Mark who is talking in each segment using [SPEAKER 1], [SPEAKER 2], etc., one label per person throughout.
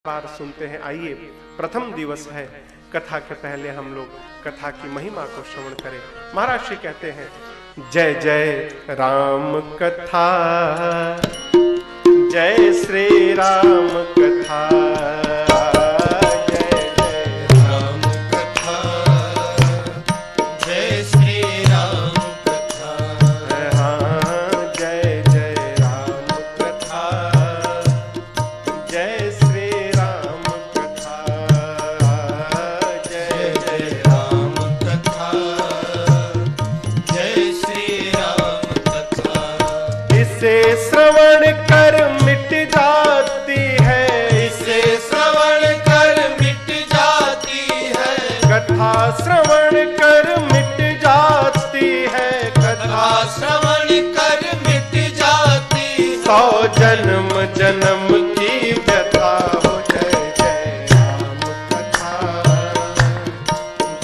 [SPEAKER 1] बार सुनते हैं। आइए, प्रथम दिवस है, कथा के पहले हम लोग कथा की महिमा को श्रवण करें। महाराज श्री कहते हैं, जय जय राम कथा, जय श्री राम कथा, जय जय राम कथा, जय श्री राम कथा, हाँ जय जय राम कथा, जय श्रवण कर मिट जाती है, इसे श्रवण कर मिट जाती है, कथा श्रवण कर मिट जाती है, कथा श्रवण कर मिट जाती, 100 जन्म जन्म की व्यथा हो। जय जय राम कथा,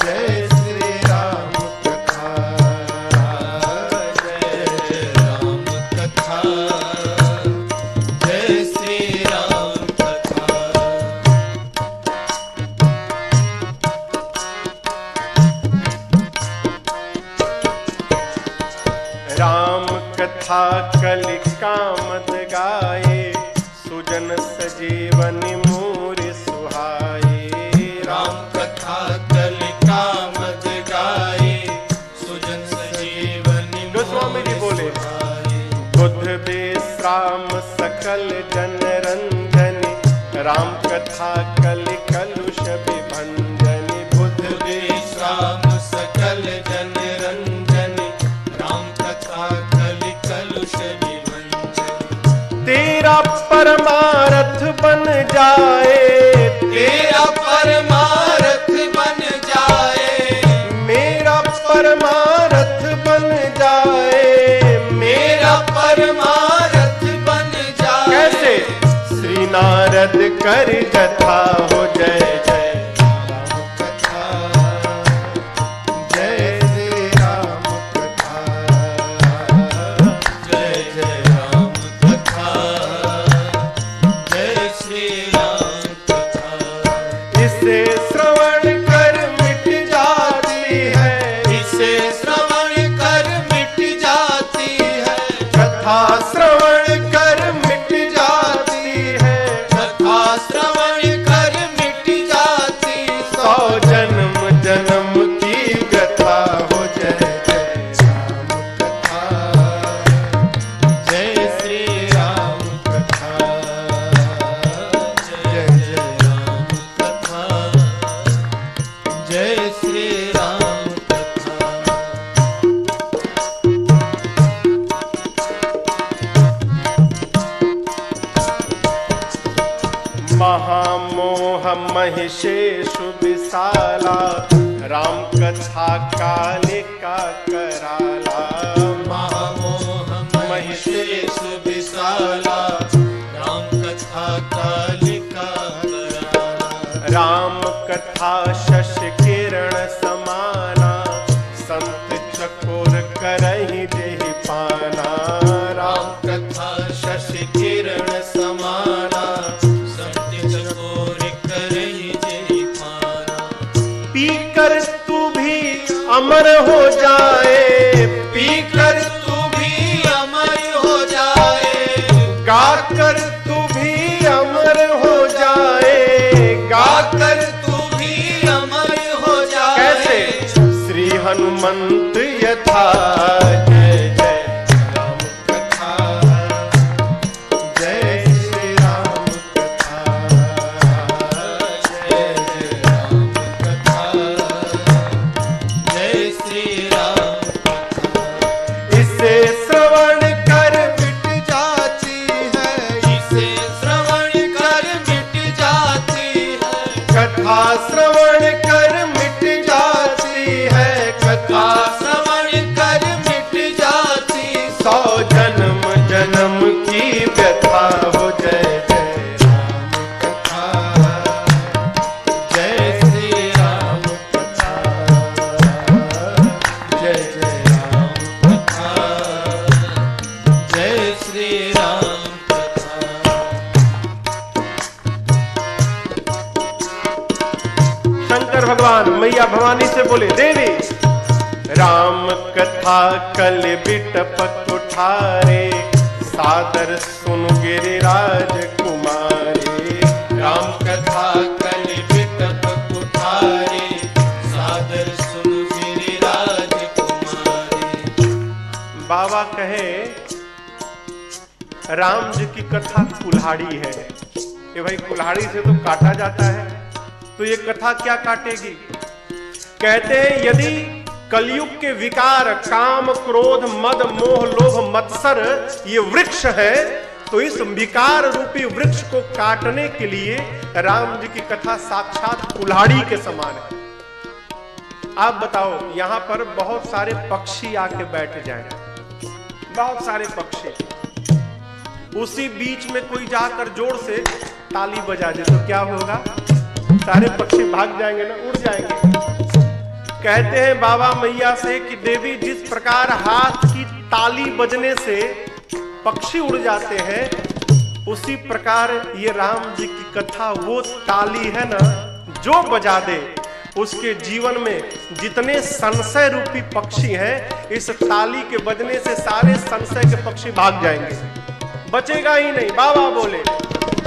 [SPEAKER 1] जय श्री राम कथा, जय राम कथा, जय श्री राम कथा। राम कथा कलि कामद गाए, सुजन सजीवन मूरि सुहाए। राम कथा कलि कामद गाए, सुजन सजीवन गोस्वामी जी बोले, बुध विश्राम सकल जन रंजनी, राम कथा कलि कलुष विभंजनी। बुध विश्राम सकल जन रंजनी, राम कथा कलि कलुष विभंजनी। तेरा परमारथ बन जाए, तेरा परमारथ बन जाए, मेरा परमारथ बन जाए, मेरा परमारथ बन जाए। कैसे? श्री नारद कर कथा हो। जय जय राम कथा, जय श्री राम कथा, जय जय राम कथा, जय श्री राम कथा। इसे श्रवण कर मिट जाती है, इसे श्रवण कर मिट जाती है, कथा श्रवण कर मिट जाती है, कथा श्रवण कर मिट जाती, 100 जन्म जन्म की व्यथा हो। जय जय राम कथा, जय श्री राम कथा, जय जय राम कथा, जय श्री राम कथा। महामोह महिषेषु विशाला, राम कथा कालिका कराला। महामोह महिषेषु विशाला, राम कथा कालिका कराला। राम कथा शशि किरण समाना, संत चकोर करहि जेहि पाना। राम कथा शशि किरण समाना, पीकर तू भी अमर हो जाए, पीकर तू भी अमर हो जाए, गाकर तू भी अमर हो जाए, गाकर तू भी अमर हो जाए। कैसे? श्री हनुमंत यथा। जय जय राम कथा, जय श्री राम कथा, जय जय राम कथा, जय श्री राम कथा। इसे श्रवण कर मिट जाती है, इसे श्रवण कर मिट जाती है, कथा श्रवण कर मिट जाती है, कथा श्रवण कर मिट भवानी से बोले, देवी राम कथा कल बिटपत उठारे, सादर सुन गिरिराज कुमारी।
[SPEAKER 2] राम कथा कल बिटपत उठारे, सादर सुन गिरिराज कुमारी।
[SPEAKER 1] बाबा कहे राम जी की कथा कुल्हाड़ी है। ये भाई कुल्हाड़ी से तो काटा जाता है, तो ये कथा क्या काटेगी? कहते हैं यदि कलयुग के विकार काम क्रोध मद मोह लोभ मत्सर ये वृक्ष है, तो इस विकार रूपी वृक्ष को काटने के लिए राम जी की कथा साक्षात कुल्हाड़ी के समान है। आप बताओ, यहां पर बहुत सारे पक्षी आके बैठ जाएं, बहुत सारे पक्षी, उसी बीच में कोई जाकर जोर से ताली बजा दे तो क्या होगा? सारे पक्षी भाग जाएंगे ना, उड़ जाएंगे। कहते हैं बाबा मैया से कि देवी जिस प्रकार हाथ की ताली बजने से पक्षी उड़ जाते हैं, उसी प्रकार ये राम जी की कथा वो ताली है ना, जो बजा दे उसके जीवन में जितने संशय रूपी पक्षी हैं, इस ताली के बजने से सारे संशय के पक्षी भाग जाएंगे, बचेगा ही नहीं। बाबा बोले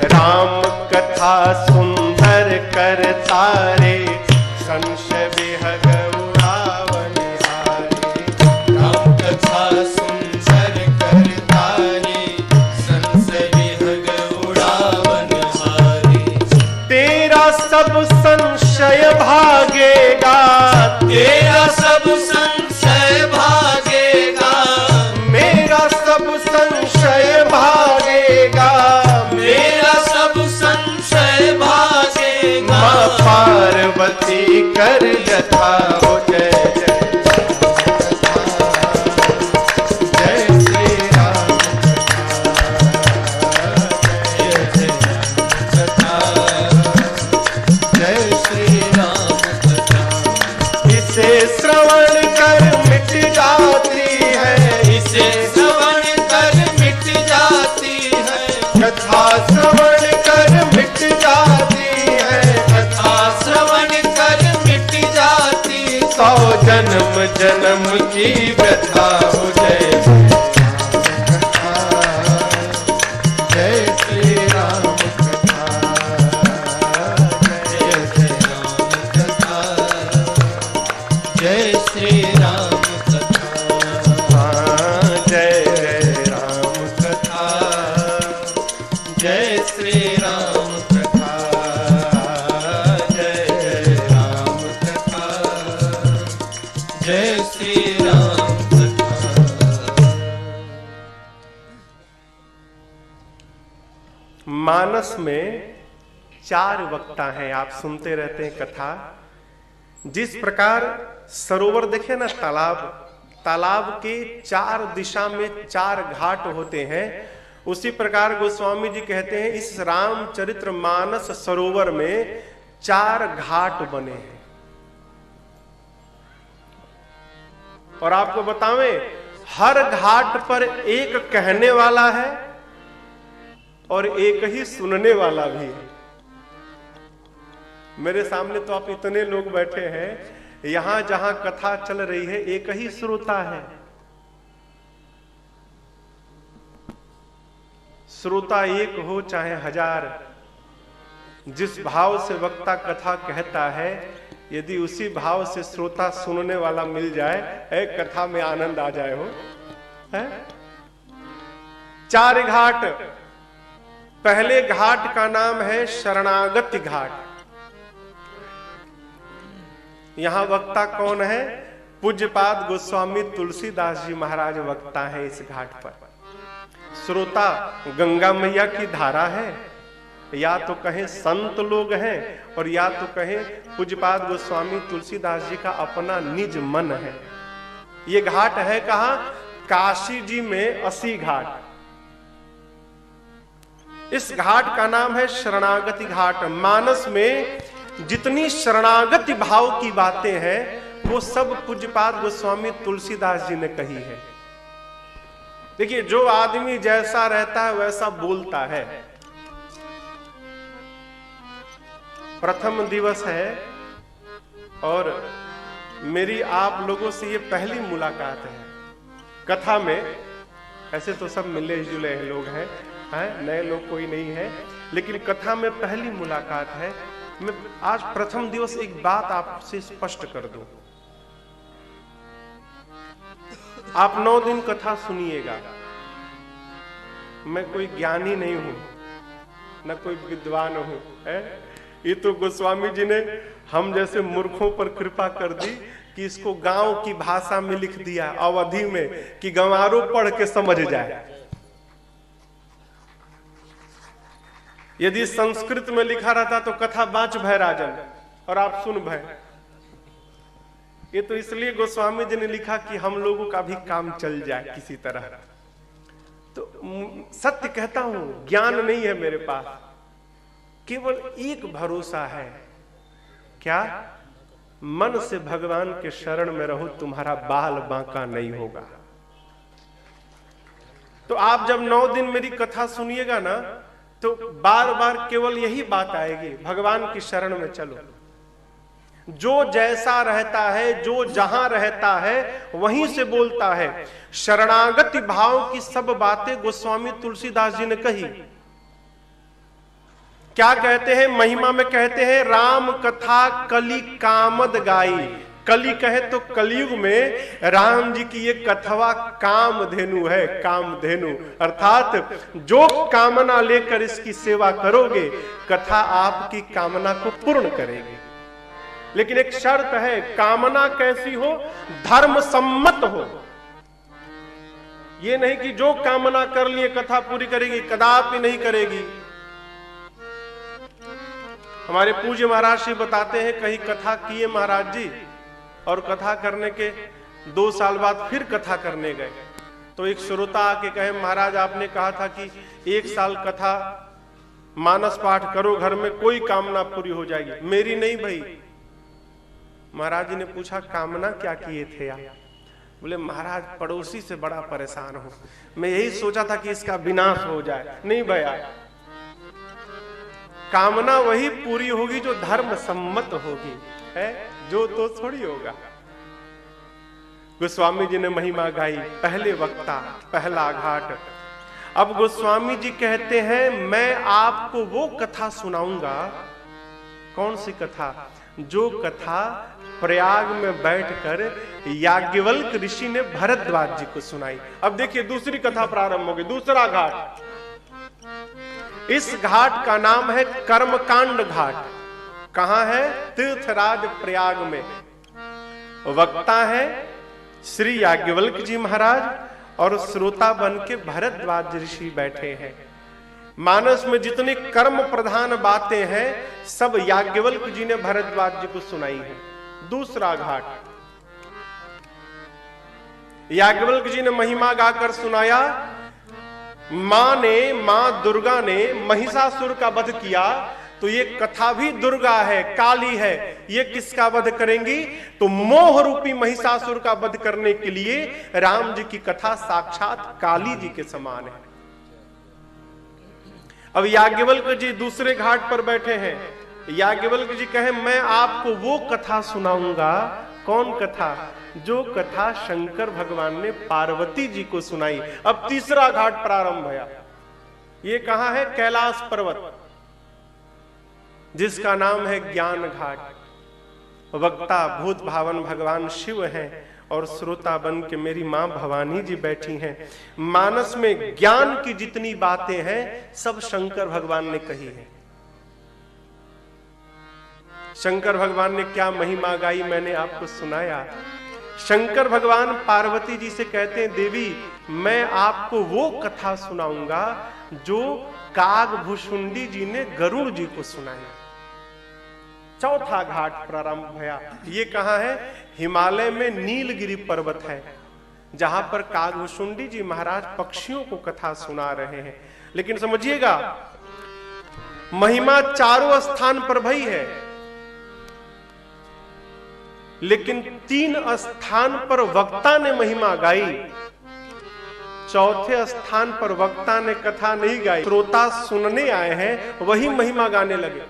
[SPEAKER 1] राम कथा सुंदर कर तारे, संशय विहग उड़ावन हारे।
[SPEAKER 2] राम कथा सुंदर कर तारे, संशय विहग उड़ावन हारे।
[SPEAKER 1] तेरा सब संशय भागेगा,
[SPEAKER 2] तेरा सब संशय भागेगा,
[SPEAKER 1] मेरा सब संशय भागेगा,
[SPEAKER 2] मेरा सब संशय भागेगा।
[SPEAKER 1] माँ पार्वती कर जथा हो जय जय जय श्री राम
[SPEAKER 2] कथा, जय श्री राम कथा।
[SPEAKER 1] इसे श्रवण कर मिट जाती है,
[SPEAKER 2] इसे श्रवण कर मिट जाती है,
[SPEAKER 1] कथा श्रवण कर मिट जाती है,
[SPEAKER 2] कथा श्रवण कर मिट जाती।
[SPEAKER 1] 100 जन्म जन्म की व्यथा हो जय जय श्री राम कथा,
[SPEAKER 2] जय जय राम कथा, जय श्री राम कथा,
[SPEAKER 1] जय जय राम कथा,
[SPEAKER 2] जय श्री राम कथा,
[SPEAKER 1] जय जय राम
[SPEAKER 2] कथा, जय श्री राम कथा।
[SPEAKER 1] मानस में 4 वक्ता हैं, आप सुनते रहते हैं कथा। जिस प्रकार सरोवर देखे ना, तालाब, तालाब के 4 दिशा में 4 घाट होते हैं, उसी प्रकार गोस्वामी जी कहते हैं इस रामचरित्र मानस सरोवर में 4 घाट बने हैं। और आपको बतावें, हर घाट पर एक कहने वाला है और एक ही सुनने वाला भी है। मेरे सामने तो आप इतने लोग बैठे हैं, यहां जहां कथा चल रही है एक ही श्रोता है। श्रोता एक हो चाहे 1000, जिस भाव से वक्ता कथा कहता है, यदि उसी भाव से श्रोता सुनने वाला मिल जाए, एक कथा में आनंद आ जाए हो है? 4 घाट। पहले घाट का नाम है शरणागति घाट। यहां वक्ता कौन है? पूज्यपाद गोस्वामी तुलसीदास जी महाराज वक्ता है इस घाट पर। श्रोता गंगा मैया की धारा है, या तो कहें संत लोग हैं, और या तो कहें पूज्यपाद गोस्वामी तुलसीदास जी का अपना निज मन है। ये घाट है कहां? काशी जी में 80 घाट। इस घाट का नाम है शरणागति घाट। मानस में जितनी शरणागति भाव की बातें हैं, वो सब पूज्यपाद गोस्वामी तुलसीदास जी ने कही है। देखिए, जो आदमी जैसा रहता है वैसा बोलता है। प्रथम दिवस है और मेरी आप लोगों से ये पहली मुलाकात है कथा में। ऐसे तो सब मिले जुले हैं लोग हैं, नए लोग कोई नहीं है, लेकिन कथा में पहली मुलाकात है। मैं आज प्रथम दिवस एक बात आपसे स्पष्ट कर दूं। आप 9 दिन कथा सुनिएगा। मैं कोई ज्ञानी नहीं हूं, न कोई विद्वान हूं, ये तो गोस्वामी जी ने हम जैसे मूर्खों पर कृपा कर दी कि इसको गांव की भाषा में लिख दिया, अवधि में, कि गंवारों पढ़ के समझ जाए। यदि संस्कृत में लिखा रहता तो कथा बाँच भय राजन और आप सुन भय। ये तो इसलिए गोस्वामी जी ने लिखा कि हम लोगों का भी काम चल जाए किसी तरह। तो सत्य कहता हूं, ज्ञान नहीं है मेरे पास, केवल एक भरोसा है। क्या? मन से भगवान के शरण में रहो, तुम्हारा बाल बांका नहीं होगा। तो आप जब 9 दिन मेरी कथा सुनिएगा ना, तो बार बार केवल यही बात आएगी, भगवान की शरण में चलो। जो जैसा रहता है, जो जहां रहता है वहीं से बोलता है। शरणागति भाव की सब बातें गोस्वामी तुलसीदास जी ने कही। क्या कहते हैं? महिमा में कहते हैं, राम कथा कली कामद गाई। कली कहे तो कलयुग में राम जी की ये कथवा कामधेनु है, कामधेनु। अर्थात जो कामना लेकर इसकी सेवा करोगे, कथा आपकी कामना को पूर्ण करेगी। लेकिन एक शर्त है, कामना कैसी हो? धर्म सम्मत हो। ये नहीं कि जो कामना कर लिए कथा पूरी करेगी, कदापि नहीं करेगी। हमारे पूज्य महाराज श्री बताते हैं, कहीं कथा किए महाराज जी, और कथा करने के 2 साल बाद फिर कथा करने गए, तो एक श्रोता आके कहे, महाराज आपने कहा था कि 1 साल कथा मानस पाठ करो घर में, कोई कामना पूरी हो जाएगी। मेरी नहीं भाई। महाराज जी ने पूछा, कामना क्या किए थे आप? बोले, महाराज पड़ोसी से बड़ा परेशान हूं, मैं यही सोचा था कि इसका विनाश हो जाए। नहीं भैया, कामना वही पूरी होगी जो धर्म सम्मत होगी, है जो तो थोड़ी होगा। गोस्वामी जी ने महिमा गाई, पहले वक्ता, पहला घाट। अब गोस्वामी जी कहते हैं, मैं आपको वो कथा सुनाऊंगा। कौन सी कथा? जो कथा प्रयाग में बैठकर याज्ञवल्क्य ऋषि ने भरद्वाज जी को सुनाई। अब देखिए दूसरी कथा प्रारंभ होगी, दूसरा घाट। इस घाट का नाम है कर्मकांड घाट। कहां है? तीर्थराज प्रयाग में। वक्ता है श्री याज्ञवल्क्य जी महाराज, और श्रोता बन के भरद्वाज ऋषि बैठे हैं। मानस में जितनी कर्म प्रधान बातें हैं, सब याज्ञवल्क्य जी ने भरद्वाज जी को सुनाई है। दूसरा घाट, याज्ञवल्क्य जी ने महिमा गाकर सुनाया, मां दुर्गा ने महिषासुर का वध किया, तो ये कथा भी दुर्गा है, काली है। ये किसका वध करेंगी? तो मोह रूपी महिषासुर का वध करने के लिए राम जी की कथा साक्षात काली जी के समान है। अब याज्ञवल्क्य जी दूसरे घाट पर बैठे हैं। याज्ञवल्क्य जी कहे, मैं आपको वो कथा सुनाऊंगा। कौन कथा? जो कथा शंकर भगवान ने पार्वती जी को सुनाई। अब तीसरा घाट प्रारंभ हुआ। ये कहां है? कैलाश पर्वत, जिसका नाम है ज्ञान घाट। वक्ता भूत भावन भगवान शिव हैं, और श्रोता बन के मेरी मां भवानी जी बैठी हैं। मानस में ज्ञान की जितनी बातें हैं, सब शंकर भगवान ने कही है। शंकर भगवान ने क्या महिमा गाई, मैंने आपको सुनाया। शंकर भगवान पार्वती जी से कहते हैं, देवी मैं आपको वो कथा सुनाऊंगा जो कागभुषुंडी जी ने गरुड़ जी को सुनाई। चौथा घाट प्रारंभ भया। ये कहां है? हिमालय में नीलगिरी पर्वत है, जहां पर कागभुषुंडी जी महाराज पक्षियों को कथा सुना रहे हैं। लेकिन समझिएगा, महिमा चारों स्थान पर भई है, लेकिन 3 स्थान पर वक्ता ने महिमा गाई। चौथे स्थान पर वक्ता ने कथा नहीं गाई, श्रोता सुनने आए हैं, वही महिमा गाने लगे।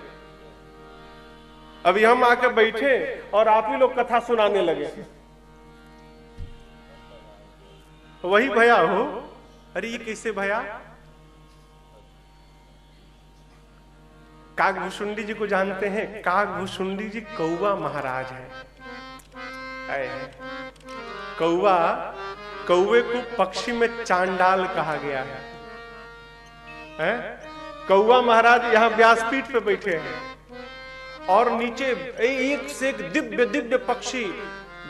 [SPEAKER 1] अभी हम आके बैठे और आप ही लोग कथा सुनाने लगे, वही भैया हो। अरे ये कैसे भैया? काकभूषुंडी जी को जानते हैं? काकभूषुंडी जी कौवा महाराज है। कौवा, कौवे को पक्षी में चांडाल कहा गया है। कौवा महाराज यहाँ व्यासपीठ पे बैठे हैं और नीचे एक से एक दिव्य दिव्य पक्षी,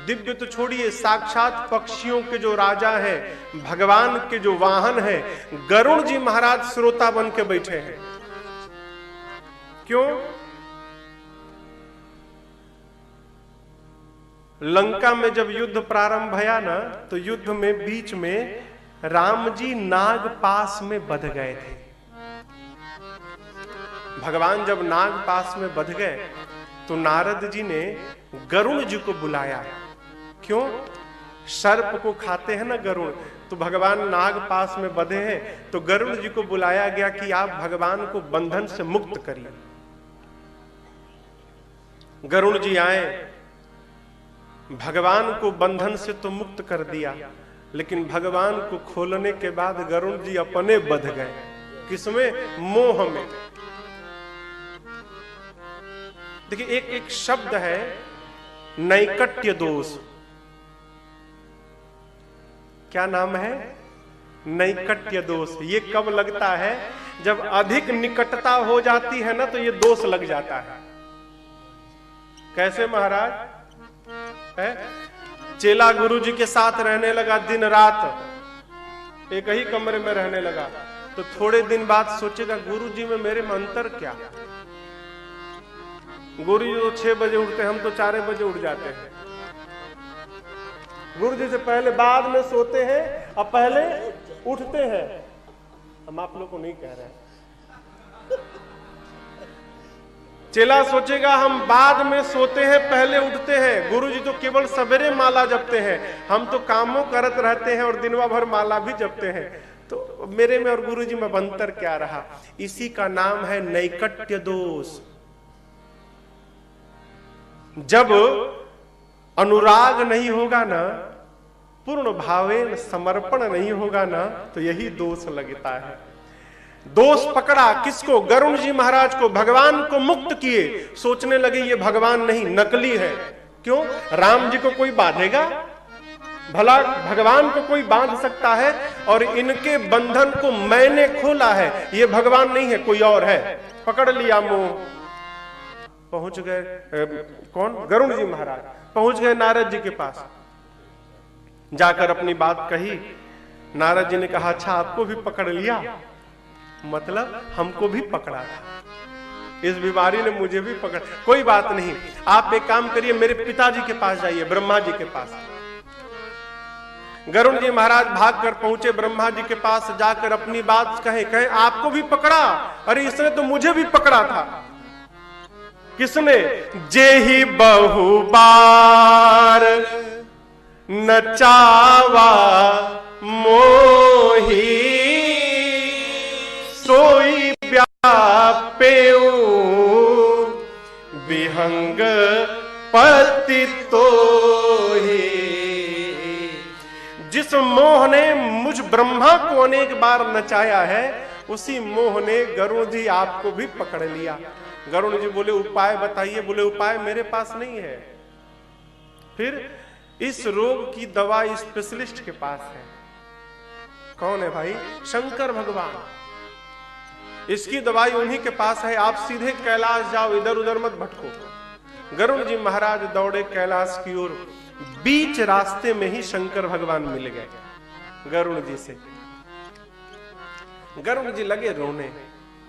[SPEAKER 1] दिव्य तो छोड़िए, साक्षात पक्षियों के जो राजा हैं, भगवान के जो वाहन हैं, गरुड़ जी महाराज श्रोता बन के बैठे हैं। क्यों? लंका में जब युद्ध प्रारंभ भया ना, तो युद्ध में बीच में राम जी नाग पास में बंध गए थे। भगवान जब नाग पास में बंध गए तो नारद जी ने गरुड़ जी को बुलाया। क्यों? सर्प को खाते हैं ना गरुड़, तो भगवान नाग पास में बंधे हैं, तो गरुड़ जी को बुलाया गया कि आप भगवान को बंधन से मुक्त करिए। गरुड़ जी आए, भगवान को बंधन से तो मुक्त कर दिया, लेकिन भगवान को खोलने के बाद गरुड़ जी अपने बंध गए। किसमें? मोह में। देखिए, एक एक शब्द है नैकट्य दोष। क्या नाम है? नैकट्य दोष। ये कब लगता है? जब अधिक निकटता हो जाती है ना, तो ये दोष लग जाता है। कैसे महाराज? है चेला गुरु जी के साथ रहने लगा दिन रात, एक ही कमरे में रहने लगा, तो थोड़े दिन बाद सोचेगा गुरु जी में मेरे में अंतर क्या? गुरु जी तो 6 बजे उठते हैं, हम तो 4 बजे उठ जाते हैं। गुरु जी से पहले बाद में सोते हैं और पहले उठते हैं। हम आप लोग को नहीं कह रहे हैं। चेला सोचेगा हम बाद में सोते हैं, पहले उठते हैं। गुरु जी तो केवल सवेरे माला जपते हैं, हम तो कामों करत रहते हैं और दिनवा भर माला भी जपते हैं। तो मेरे में और गुरु जी में अंतर क्या रहा? इसी का नाम है नैकट्य दोष। जब अनुराग नहीं होगा ना, पूर्ण भावेन समर्पण नहीं होगा ना, तो यही दोष लगता है। दोष पकड़ा किसको? गरुड़ जी महाराज को। भगवान को मुक्त किए, सोचने लगे ये भगवान नहीं, नकली है। क्यों? राम जी को कोई बांधेगा? भला भगवान को कोई बांध सकता है? और इनके बंधन को मैंने खोला है, ये भगवान नहीं है, कोई और है। पकड़ लिया मोह। पहुंच गए कौन? गरुड़ जी महाराज पहुंच गए नारद जी के पास, जाकर अपनी बात कही। नारद जी ने कहा अच्छा आपको भी पकड़ लिया? मतलब हमको भी पकड़ा था, इस बीमारी ने मुझे भी पकड़। कोई बात नहीं, आप एक काम करिए, मेरे पिताजी के पास जाइए, ब्रह्मा जी के पास। गरुड़ जी महाराज भागकर पहुंचे ब्रह्मा जी के पास, जाकर अपनी बात कहे आपको भी पकड़ा? अरे इसने तो मुझे भी पकड़ा था। किसने? जेहि बहु बार नचावा मोही, सोई व्यापेऊ विहंग पति तोहि। जिस मोह ने मुझ ब्रह्मा को अनेक बार नचाया है, उसी मोह ने गरुड़ जी आपको भी पकड़ लिया। गरुड़ जी बोले उपाय बताइए। बोले उपाय मेरे पास नहीं है। फिर इस रोग की दवा स्पेशलिस्ट के पास है। कौन है भाई? शंकर भगवान। इसकी दवाई उन्हीं के पास है, आप सीधे कैलाश जाओ, इधर उधर मत भटको। गरुड़ जी महाराज दौड़े कैलाश की ओर। बीच रास्ते में ही शंकर भगवान मिल गए गरुड़ जी से। गरुड़ जी लगे रोने,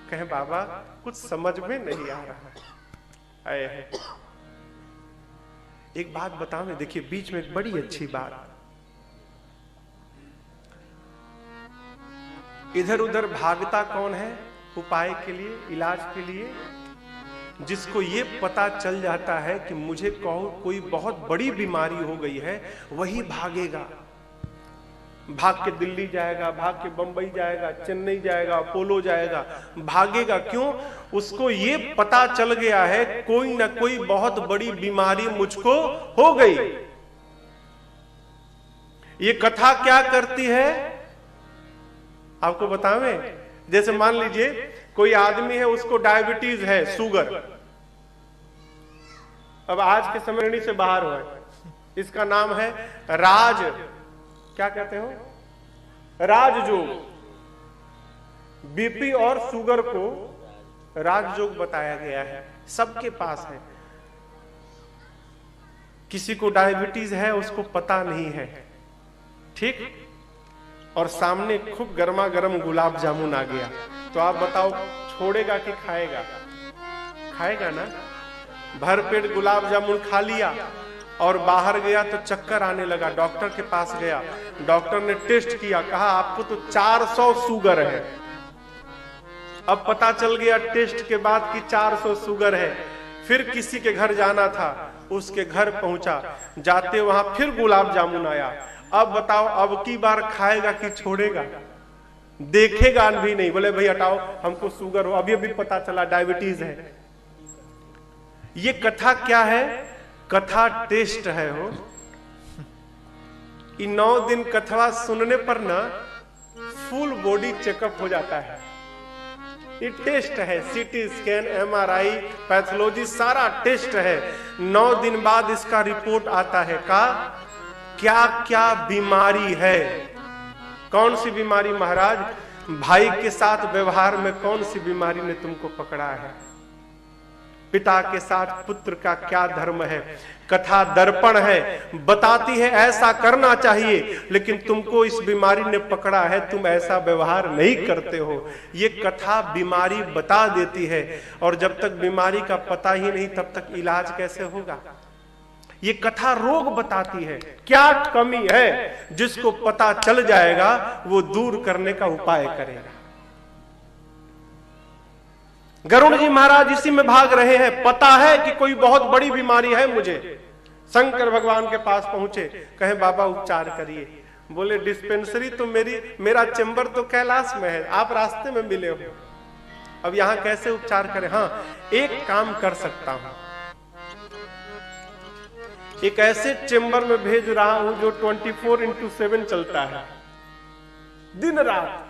[SPEAKER 1] कहे बाबा कुछ समझ में नहीं आ रहा है। एक बात बताओ ना, देखिए बीच में एक बड़ी अच्छी बात, इधर उधर भागता कौन है उपाय के लिए, इलाज के लिए? जिसको ये पता चल जाता है कि मुझे कोई बहुत बड़ी बीमारी हो गई है, वही भागेगा। भाग के दिल्ली जाएगा, भाग के बंबई जाएगा, चेन्नई जाएगा, अपोलो जाएगा, भागेगा। क्यों? उसको ये पता चल गया है कोई ना कोई बहुत बड़ी बीमारी मुझको हो गई। ये कथा क्या करती है आपको बतावें? जैसे मान लीजिए कोई आदमी है, उसको डायबिटीज है, शुगर। अब आज के समय से बाहर हुआ है, इसका नाम है राज, क्या कहते हो, राजयोग। बीपी और शुगर को राजयोग बताया गया है, सबके पास है। किसी को डायबिटीज है, उसको पता नहीं है, ठीक? और सामने खूब गर्मा गर्म गुलाब जामुन आ गया, तो आप बताओ छोड़ेगा कि खाएगा? खाएगा ना। भर पेट गुलाब जामुन खा लिया और बाहर गया तो चक्कर आने लगा, डॉक्टर के पास गया, डॉक्टर ने टेस्ट किया, कहा आपको तो 400 शुगर है। अब पता चल गया टेस्ट के बाद कि 400 शुगर है। फिर किसी के घर जाना था, उसके घर पहुंचा, जाते वहां फिर गुलाब जामुन आया। अब बताओ अब की बार खाएगा कि छोड़ेगा? देखेगा भी नहीं, बोले भाई हटाओ, हमको शुगर हो, अभी अभी पता चला डायबिटीज है। ये कथा क्या है? कथा टेस्ट है हो। 9 दिन कथा सुनने पर ना फुल बॉडी चेकअप हो जाता है। ये टेस्ट है, सीटी स्कैन, MRI, पैथोलॉजी, सारा टेस्ट है। 9 दिन बाद इसका रिपोर्ट आता है का क्या क्या बीमारी है। कौन सी बीमारी महाराज? भाई के साथ व्यवहार में कौन सी बीमारी ने तुमको पकड़ा है? पिता के साथ पुत्र का क्या धर्म है? कथा दर्पण है, बताती है ऐसा करना चाहिए, लेकिन तुमको इस बीमारी ने पकड़ा है, तुम ऐसा व्यवहार नहीं करते हो। ये कथा बीमारी बता देती है, और जब तक बीमारी का पता ही नहीं तब तक इलाज कैसे होगा? ये कथा रोग बताती है, क्या कमी है, जिसको पता चल जाएगा वो दूर करने का उपाय करेगा। गरुड़ जी महाराज इसी में भाग रहे हैं, पता है कि कोई बहुत बड़ी बीमारी है मुझे। शंकर भगवान के पास पहुंचे, कहे बाबा उपचार करिए। बोले डिस्पेंसरी तो मेरा चेंबर तो कैलाश में है, आप रास्ते में मिले हो, अब यहां कैसे उपचार करें? हाँ, एक काम कर सकता हूं, एक ऐसे चेंबर में भेज रहा हूं जो 24/7 चलता है, दिन रात,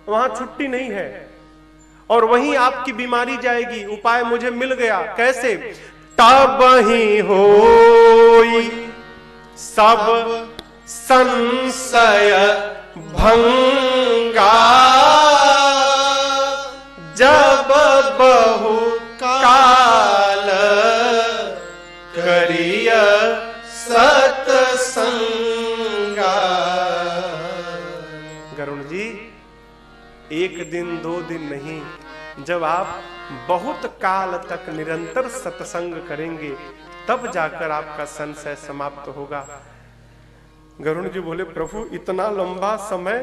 [SPEAKER 1] वहां छुट्टी नहीं है, और वहीं आपकी बीमारी जाएगी। उपाय मुझे मिल गया। कैसे? तब ही होई सब संशय भंगा, जब बहु काल करिय सतसंगा। गरुड़ जी, 1 दिन 2 दिन नहीं, जब आप बहुत काल तक निरंतर सत्संग करेंगे तब जाकर आपका संशय समाप्त होगा। गरुड़ जी बोले प्रभु इतना लंबा समय,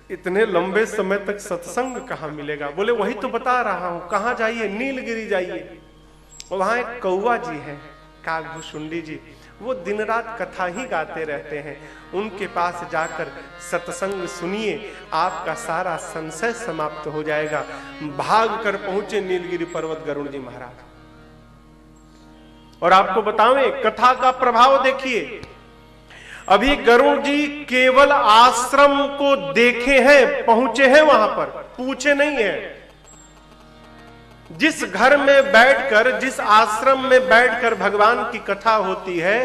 [SPEAKER 1] इतने लंबे समय तक सत्संग कहाँ मिलेगा? बोले वही तो बता रहा हूं, कहाँ जाइए? नीलगिरी जाइए, वहां एक कौवा जी है, काकभुशुंडी जी, वो दिन रात कथा ही गाते रहते हैं। उनके पास जाकर सत्संग सुनिए, आपका सारा संशय समाप्त हो जाएगा। भाग कर पहुंचे नीलगिरी पर्वत गरुड़ जी महाराज। और आपको बतावें कथा का प्रभाव देखिए, अभी गरुड़ जी केवल आश्रम को देखे हैं, पहुंचे हैं वहां पर, पूछे नहीं है। जिस घर में बैठकर, जिस आश्रम में बैठकर भगवान की कथा होती है,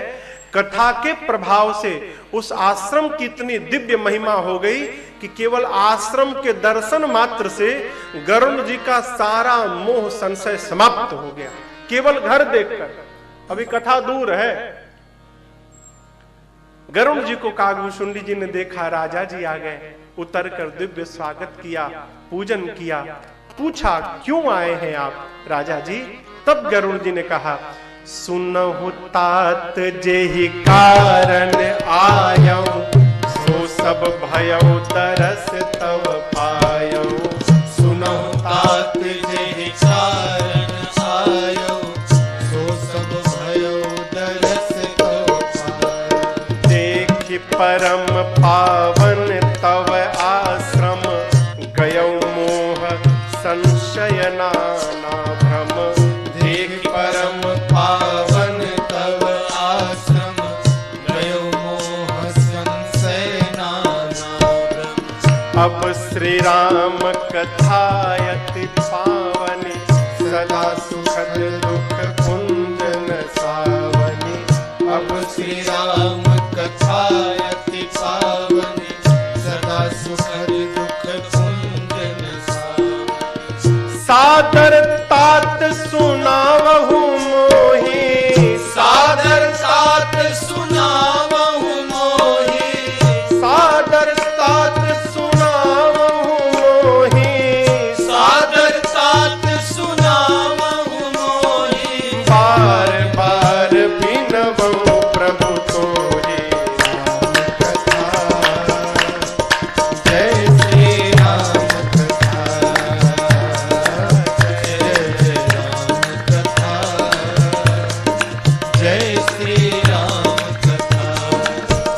[SPEAKER 1] कथा के प्रभाव से उस आश्रम की इतनी दिव्य महिमा हो गई कि केवल आश्रम के दर्शन मात्र से गरुड़ जी का सारा मोह संशय समाप्त हो गया, केवल घर देखकर। अभी कथा दूर है। गरुड़ जी को काकभुशुंडी जी ने देखा, राजा जी आ गए, उतर कर दिव्य स्वागत किया, पूजन किया, पूछा क्यों आए हैं आप राजा जी? तब गरुड़ जी ने कहा, सुनहु तात जेहि कारण आयौ, सो सब भयौ तरस तव पायौ।
[SPEAKER 2] सुनहु तात जेहि कारण आयौ, सो सब भयौ तरस तव पायौ।
[SPEAKER 1] देखि परम पावन तव आश्रम गयौ मोह संशय नाना भ्रम।
[SPEAKER 2] देख परम पावन तव आश्रम गयो मोह संशय नाना भ्रम।
[SPEAKER 1] अब श्री राम कथायति पावनी सदा सुखद दुख कुंजन सावनी।
[SPEAKER 2] अब श्री राम कथायति पावनी सदा सुखद दुख कुंजन सावनी।
[SPEAKER 1] सादर तात सुनावहु मोहि
[SPEAKER 2] सादर तात सुनावहु मोहि
[SPEAKER 1] सादर तात सुनावहु मोहि।
[SPEAKER 2] सादर तात सुनावहु मोहि।
[SPEAKER 1] बार बार बिनवहु प्रभु तोहि राम कथा। जय श्री राम कथा।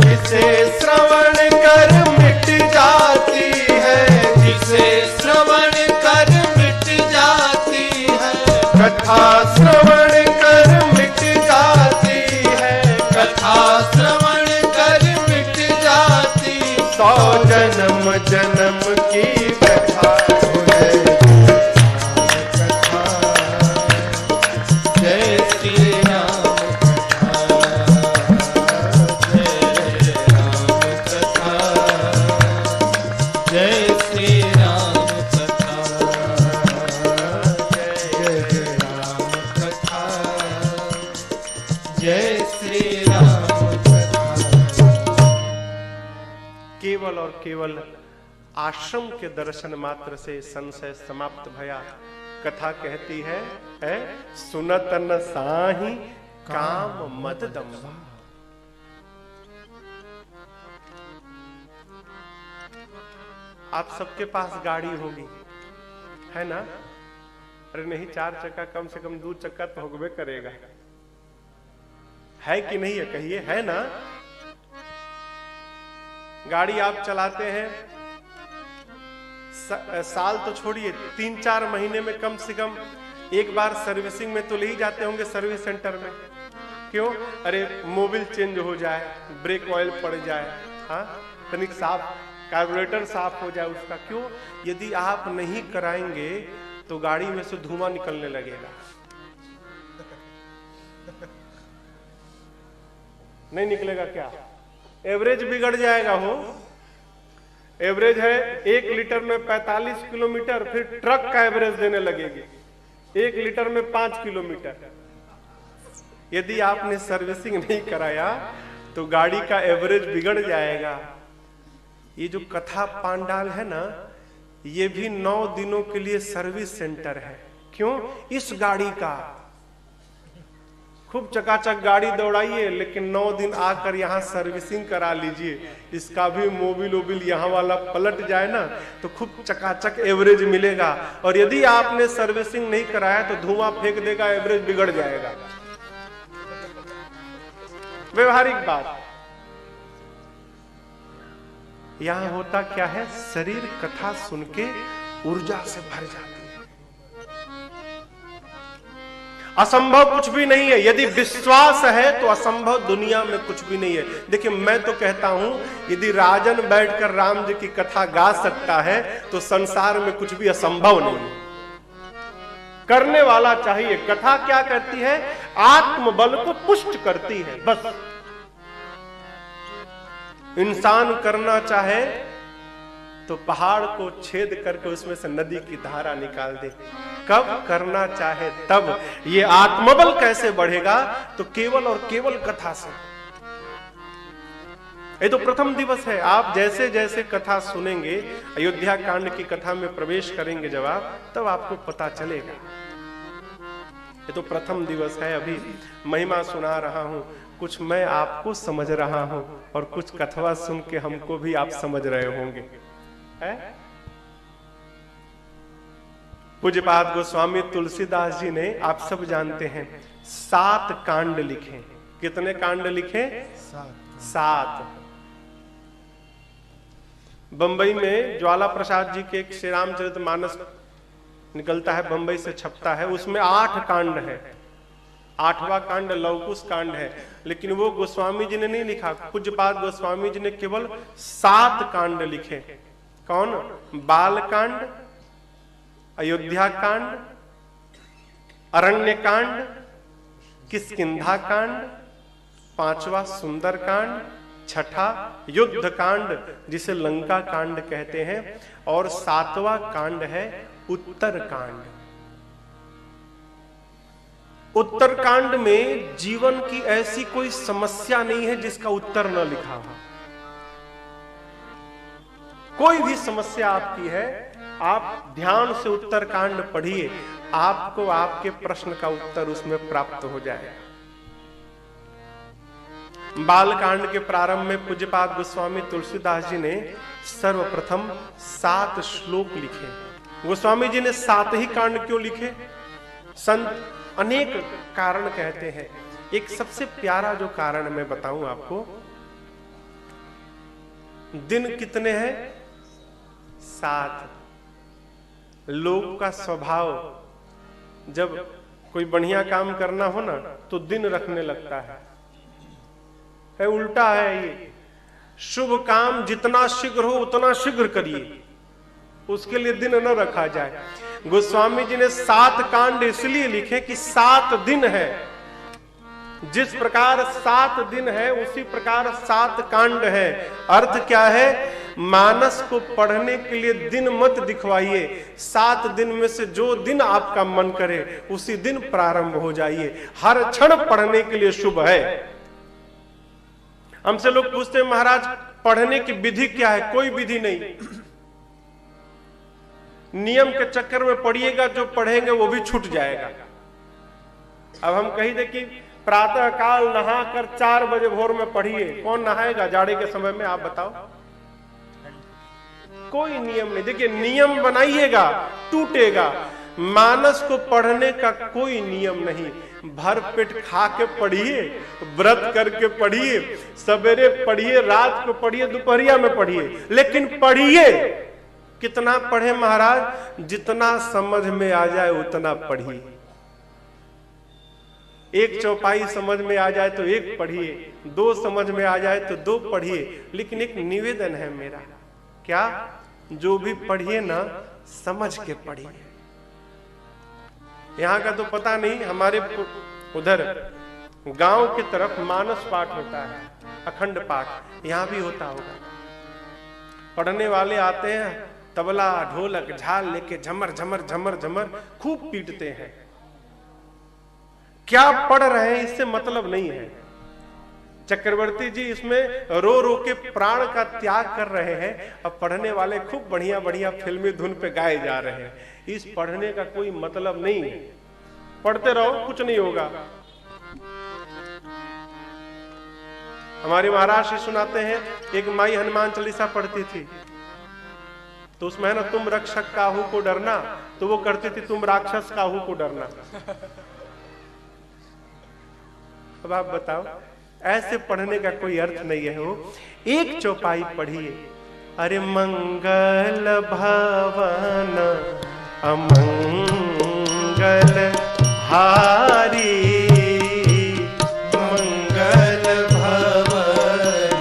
[SPEAKER 1] जिसे श्रवण कर मिट जाती है
[SPEAKER 2] जिसे श्रवण कर मिट जाती है।
[SPEAKER 1] कथा श्रवण कर मिट जाती है।
[SPEAKER 2] कथा श्रवण कर मिट जाती।
[SPEAKER 1] 100 जन्म जन्म की कथा
[SPEAKER 2] जय श्री राम कथा। जय राम कथा। जय श्री राम कथा। जय राम कथा। जय श्री राम कथा।
[SPEAKER 1] केवल और केवल आश्रम के दर्शन मात्र से संशय समाप्त भया। कथा कहती है सुनत न साही काम मद दम्भा। आप सबके पास गाड़ी होगी, है ना? अरे नहीं, 4 चक्का कम से कम 2 चक्का तो होगबे करेगा, है कि नहीं है? कहिए, है ना? गाड़ी आप चलाते हैं, साल तो छोड़िए 3-4 महीने में कम से कम एक बार सर्विसिंग में तो ले ही जाते होंगे सर्विस सेंटर में। क्यों? अरे मोबिल चेंज हो जाए, ब्रेक ऑयल पड़ जाए, हाँ, तनिक साफ कार्बोरेटर साफ हो जाए उसका। क्यों? यदि आप नहीं कराएंगे तो गाड़ी में से धुआं निकलने लगेगा। नहीं निकलेगा क्या? एवरेज बिगड़ जाएगा। हो एवरेज है 1 लीटर में 45 किलोमीटर, फिर ट्रक का एवरेज देने लगेगी 1 लीटर में 5 किलोमीटर। यदि आपने सर्विसिंग नहीं कराया तो गाड़ी का एवरेज बिगड़ जाएगा। ये जो कथा पांडाल है ना, ये भी 9 दिनों के लिए सर्विस सेंटर है। क्यों? इस गाड़ी का खूब चकाचक गाड़ी दौड़ाइए, लेकिन 9 दिन आकर यहाँ सर्विसिंग करा लीजिए। इसका भी मोबिल ओबिल यहाँ वाला पलट जाए ना तो खूब चकाचक एवरेज मिलेगा। और यदि आपने सर्विसिंग नहीं कराया तो धुआं फेंक देगा, एवरेज बिगड़ जाएगा। व्यवहारिक बात। यहाँ होता क्या है? शरीर कथा सुन के ऊर्जा से भर जाती है। असंभव कुछ भी नहीं है। यदि विश्वास है तो असंभव दुनिया में कुछ भी नहीं है। देखिए, मैं तो कहता हूं यदि राजन बैठकर राम जी की कथा गा सकता है तो संसार में कुछ भी असंभव नहीं है। करने वाला चाहिए। कथा क्या करती है? आत्मबल को पुष्ट करती है, बस। इंसान करना चाहे तो पहाड़ को छेद करके उसमें से नदी की धारा निकाल दे। कब करना चाहे तब। ये आत्मबल कैसे बढ़ेगा? तो केवल और केवल कथा से। ये तो प्रथम दिवस है। आप जैसे जैसे कथा सुनेंगे, अयोध्या कांड की कथा में प्रवेश करेंगे जब आप, तब आपको पता चलेगा। ये तो प्रथम दिवस है। अभी महिमा सुना रहा हूं, कुछ मैं आपको समझ रहा हूं और कुछ कथवा सुन के हमको भी आप समझ रहे होंगे। पूज्यपाद गोस्वामी तुलसीदास जी ने, आप सब जानते हैं, 7 कांड लिखे। कितने कांड लिखे? 7। बंबई में ज्वाला प्रसाद जी के एक श्री रामचरितमानस निकलता है, बंबई से छपता है, उसमें 8 कांड है। 8वां कांड लवकुश कांड है, लेकिन वो गोस्वामी जी ने नहीं लिखा। पूज्यपाद गोस्वामी जी ने केवल 7 कांड लिखे। कौन? बाल कांड, अयोध्या कांड, अरण्य कांड, किष्किंधा कांड, 5वां सुंदर कांड, 6ठा युद्ध कांड जिसे लंका कांड कहते हैं, और 7वां कांड है उत्तर कांड। उत्तर कांड में जीवन की ऐसी कोई समस्या नहीं है जिसका उत्तर न लिखा हो। कोई भी समस्या आपकी है, आप ध्यान से उत्तर कांड पढ़िए, आपको आपके प्रश्न का उत्तर उसमें प्राप्त हो जाए। बाल कांड के प्रारंभ में पूज्यपाद गोस्वामी तुलसीदास जी ने सर्वप्रथम 7 श्लोक लिखे। गोस्वामी जी ने 7 ही कांड क्यों लिखे? संत अनेक कारण कहते हैं। एक सबसे प्यारा जो कारण मैं बताऊं आपको, दिन कितने हैं? 7। लोग का स्वभाव जब कोई बढ़िया काम करना हो ना तो दिन रखने लगता है। उल्टा है ये। शुभ काम जितना शीघ्र हो उतना शीघ्र करिए, उसके लिए दिन न रखा जाए। गोस्वामी जी ने 7 कांड इसलिए लिखे कि 7 दिन है। जिस प्रकार 7 दिन है उसी प्रकार 7 कांड है। अर्थ क्या है? मानस को पढ़ने के लिए दिन मत दिखवाइए। 7 दिन में से जो दिन आपका मन करे उसी दिन प्रारंभ हो जाइए। हर क्षण पढ़ने के लिए शुभ है। हमसे लोग पूछते हैं महाराज पढ़ने की विधि क्या है? कोई विधि नहीं। नियम के चक्कर में पढ़िएगा, जो पढ़ेंगे वो भी छूट जाएगा। अब हम कही दे कि प्रातः काल नहाकर 4 बजे भोर में पढ़िए, कौन नहाएगा जाड़े के समय में? आप बताओ। कोई नियम नहीं। देखिए, नियम बनाइएगा टूटेगा। मानस को पढ़ने का कोई नियम नहीं। भर पेट खा के पढ़िए, व्रत करके पढ़िए, सवेरे पढ़िए, रात को पढ़िए, दोपहरिया में पढ़िए, लेकिन पढ़िए। कितना पढ़े महाराज? जितना समझ में आ जाए उतना पढ़िए। 1 चौपाई समझ में आ जाए तो 1 पढ़िए, 2 समझ में आ जाए तो 2 पढ़िए। लेकिन एक निवेदन है मेरा, क्या? जो भी पढ़िए ना समझ के पढ़िए। यहाँ का तो पता नहीं, हमारे उधर गांव की तरफ मानस पाठ होता है, अखंड पाठ, यहां भी होता होगा। पढ़ने वाले आते हैं, तबला ढोलक झाल लेके झमर झमर झमर झमर खूब पीटते हैं। क्या पढ़ रहे हैं इससे मतलब नहीं है। चक्रवर्ती जी इसमें रो रो के प्राण का त्याग कर रहे हैं। अब पढ़ने वाले खूब बढ़िया बढ़िया फिल्मी धुन पे गाए जा रहे हैं। इस पढ़ने का कोई मतलब नहीं है। पढ़ते रहो, कुछ नहीं होगा। हमारे महाराज जी सुनाते हैं, एक माई हनुमान चालीसा पढ़ती थी, तो उसमें है ना, तुम रक्षक काहू को डरना, तो वो करती थी तुम राक्षस काहू को डरना। अब आप बताओ, ऐसे पढ़ने का कोई अर्थ नहीं है। वो 1 चौपाई पढ़िए। अरे मंगल भवन अमंगल हारी,
[SPEAKER 2] मंगल भवन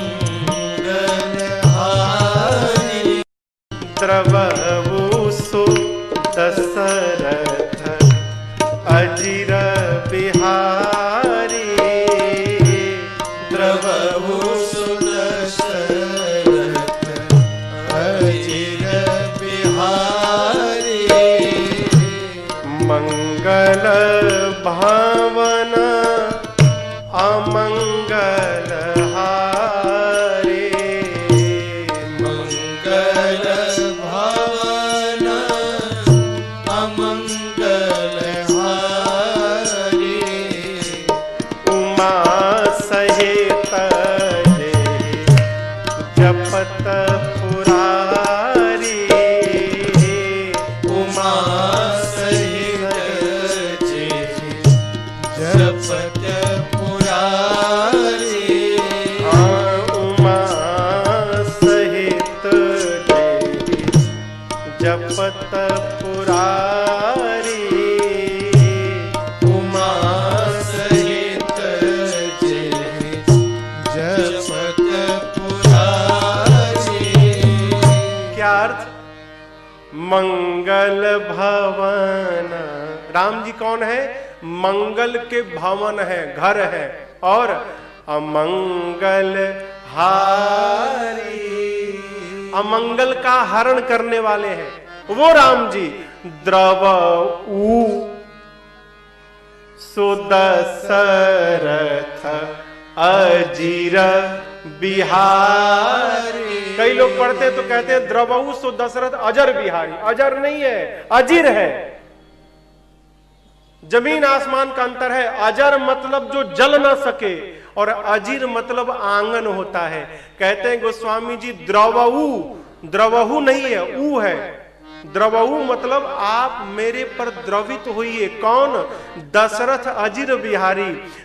[SPEAKER 2] मंगल हारी,
[SPEAKER 1] द्रवहु सुत दशरथ अजिर बिहारी,
[SPEAKER 2] द्रवहु सुत दशरथ अजिर बिहारी,
[SPEAKER 1] मंगल भावन अमंगल हारे,
[SPEAKER 2] मंगल भवन अमंगल हारी,
[SPEAKER 1] उमा सहित जे जपत पुरारी,
[SPEAKER 2] उमा सहित जे जपत पुरारी,
[SPEAKER 1] उमा जपत पुरारी,
[SPEAKER 2] उमा सहित जपत पुरारी।
[SPEAKER 1] क्या अर्थ? मंगल भवन। राम जी कौन है? मंगल के भवन है, घर है, और अमंगल हारी, अमंगल का हरण करने वाले हैं वो राम जी। द्रवऊ सुदशरथ अजीर बिहारी। कई लोग पढ़ते तो कहते हैं द्रवऊ सो दशरथ अजर बिहारी। अजर नहीं है, अजीर है। जमीन आसमान का अंतर है। अजर मतलब जो जल ना सके, और अजीर मतलब आंगन होता है। कहते हैं गोस्वामी जी द्रवऊ, द्रवहु नहीं है, ऊ है। द्रवऊ मतलब आप मेरे पर द्रवित होइए। कौन? दशरथ अजीर बिहारी।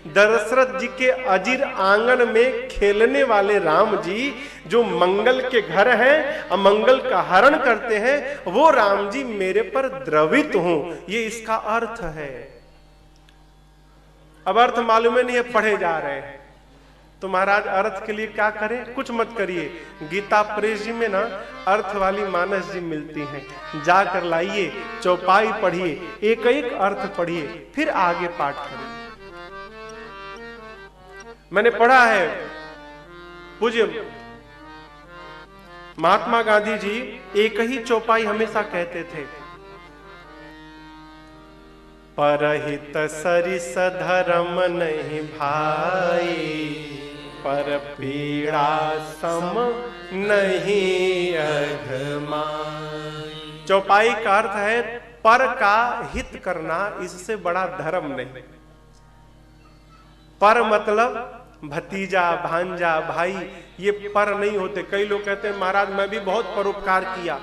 [SPEAKER 1] दशरथ जी के अजीर आंगन में खेलने वाले राम जी, जो मंगल के घर हैं, अमंगल का हरण करते हैं, वो राम जी मेरे पर द्रवित हों, ये इसका अर्थ है। अब अर्थ मालूम नहीं है, पढ़े जा रहे हैं तो महाराज अर्थ के लिए क्या करें? कुछ मत करिए। गीता प्रेस जी में ना अर्थ वाली मानस जी मिलती हैं, जाकर लाइए, चौपाई पढ़िए, एक एक अर्थ पढ़िए, फिर आगे पाठ करिए। मैंने पढ़ा है पूज्य महात्मा गांधी जी एक ही चौपाई हमेशा कहते थे, परहित सरिस धर्म नहीं भाई, पर पीड़ा सम नहीं अघमाई। चौपाई का अर्थ है पर का हित करना, इससे बड़ा धर्म नहीं। पर मतलब भतीजा, भांजा, भाई, ये पर नहीं होते। कई लोग कहते हैं महाराज मैं भी बहुत परोपकार किया।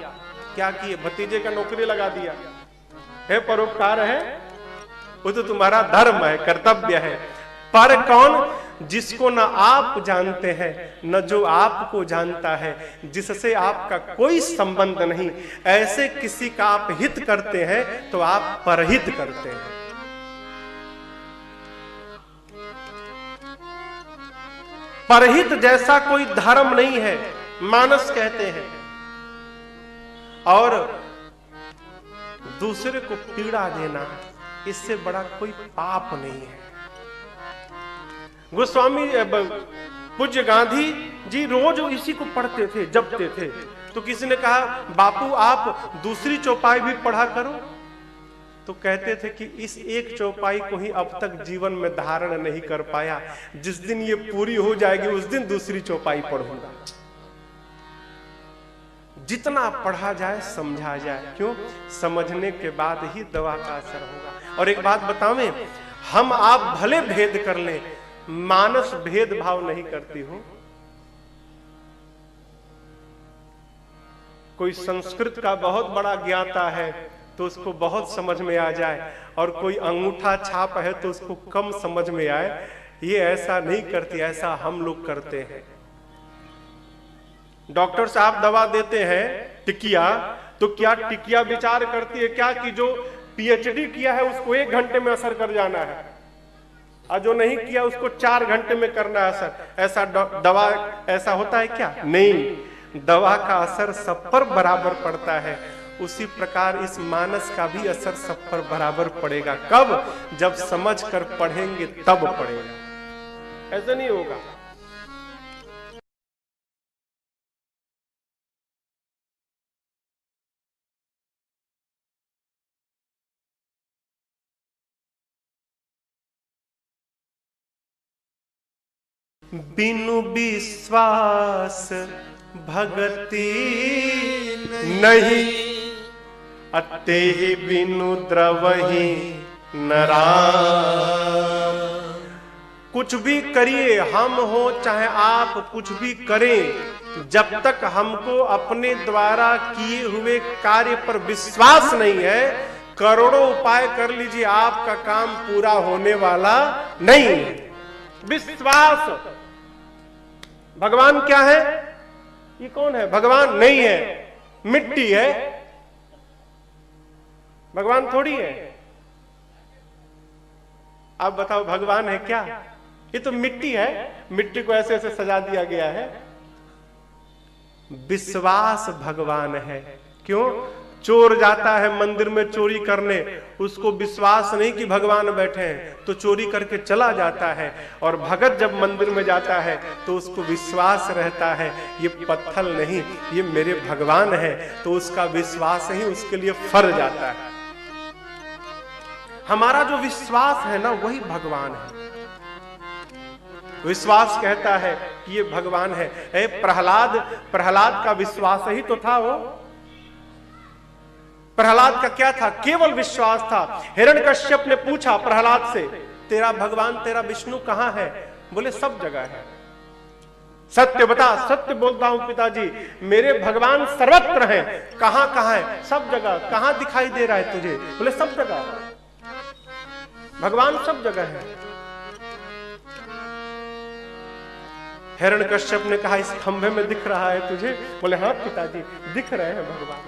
[SPEAKER 1] क्या किए? भतीजे का नौकरी लगा दिया है, परोपकार है? वो तो तुम्हारा धर्म है, कर्तव्य है। पर कौन? जिसको न आप जानते हैं न जो आपको जानता है, जिससे आपका कोई संबंध नहीं, ऐसे किसी का आप हित करते हैं तो आप परहित करते हैं। परहित जैसा कोई धर्म नहीं है, मानस कहते हैं। और दूसरे को पीड़ा देना, इससे बड़ा कोई पाप नहीं है। गोस्वामी पूज्य गांधी जी रोज इसी को पढ़ते थे, जपते थे। तो किसी ने कहा बापू आप दूसरी चौपाई भी पढ़ा करो। तो कहते थे कि इस एक चौपाई को ही अब तक जीवन में धारण नहीं कर पाया, जिस दिन ये पूरी हो जाएगी उस दिन दूसरी चौपाई पढ़ूंगा। जितना पढ़ा जाए समझा जाए, क्यों? समझने के बाद ही दवा का असर होगा। और एक बात बतावें, हम आप भले भेद कर लें, मानस भेदभाव नहीं करती हो। कोई संस्कृत का बहुत बड़ा ज्ञाता है तो उसको बहुत समझ में आ जाए, और कोई अंगूठा छाप है तो उसको कम समझ में आए। ये ऐसा नहीं करती, ऐसा हम लोग करते हैं। डॉक्टर साहब दवा देते हैं टिकिया, तो क्या टिकिया विचार करती है क्या कि जो पीएचडी किया है उसको 1 घंटे में असर कर जाना है, और जो नहीं किया उसको 4 घंटे में करना है असर? ऐसा दवा ऐसा होता है क्या? नहीं, दवा का असर सब पर बराबर पड़ता है। उसी प्रकार इस मानस का भी असर सब पर बराबर पड़ेगा। कब? जब समझ कर पढ़ेंगे तब पड़ेगा, ऐसा नहीं होगा। बिनु विश्वास भगति नहीं, अते ही बिनु द्रवहि नराम। कुछ भी करिए, हम हो चाहे आप कुछ भी करें, जब तक हमको अपने द्वारा किए हुए कार्य पर विश्वास नहीं है, करोड़ों उपाय कर लीजिए, आपका काम पूरा होने वाला नहीं है। विश्वास। भगवान क्या है? ये कौन है? भगवान नहीं है, मिट्टी है। भगवान थोड़ी है। आप बताओ भगवान है क्या? ये तो मिट्टी है, मिट्टी को ऐसे ऐसे सजा दिया गया है। विश्वास भगवान है। क्यों? चोर जाता है मंदिर में चोरी करने, उसको विश्वास नहीं कि भगवान बैठे हैं, तो चोरी करके चला जाता है। और भगत जब मंदिर में जाता है तो उसको विश्वास रहता है ये पत्थर नहीं, ये मेरे भगवान है, तो उसका विश्वास ही उसके लिए फर जाता है। हमारा जो विश्वास है ना, वही भगवान है। विश्वास कहता है कि ये भगवान है। प्रहलाद का विश्वास ही तो था वो। प्रहलाद का क्या था? केवल विश्वास था। हिरण्यकश्यप ने पूछा प्रहलाद से, तेरा भगवान, तेरा विष्णु कहां है? बोले सब जगह है। सत्य बता। सत्य बोलता हूं पिताजी, मेरे भगवान सर्वत्र हैं। कहां कहां है? सब जगह। कहां दिखाई दे रहा है तुझे? बोले सब जगह। भगवान सब जगह है। हिरण्यकश्यप ने कहा, इस खंभे में दिख रहा है तुझे? बोले हाँ पिताजी दिख रहे हैं भगवान।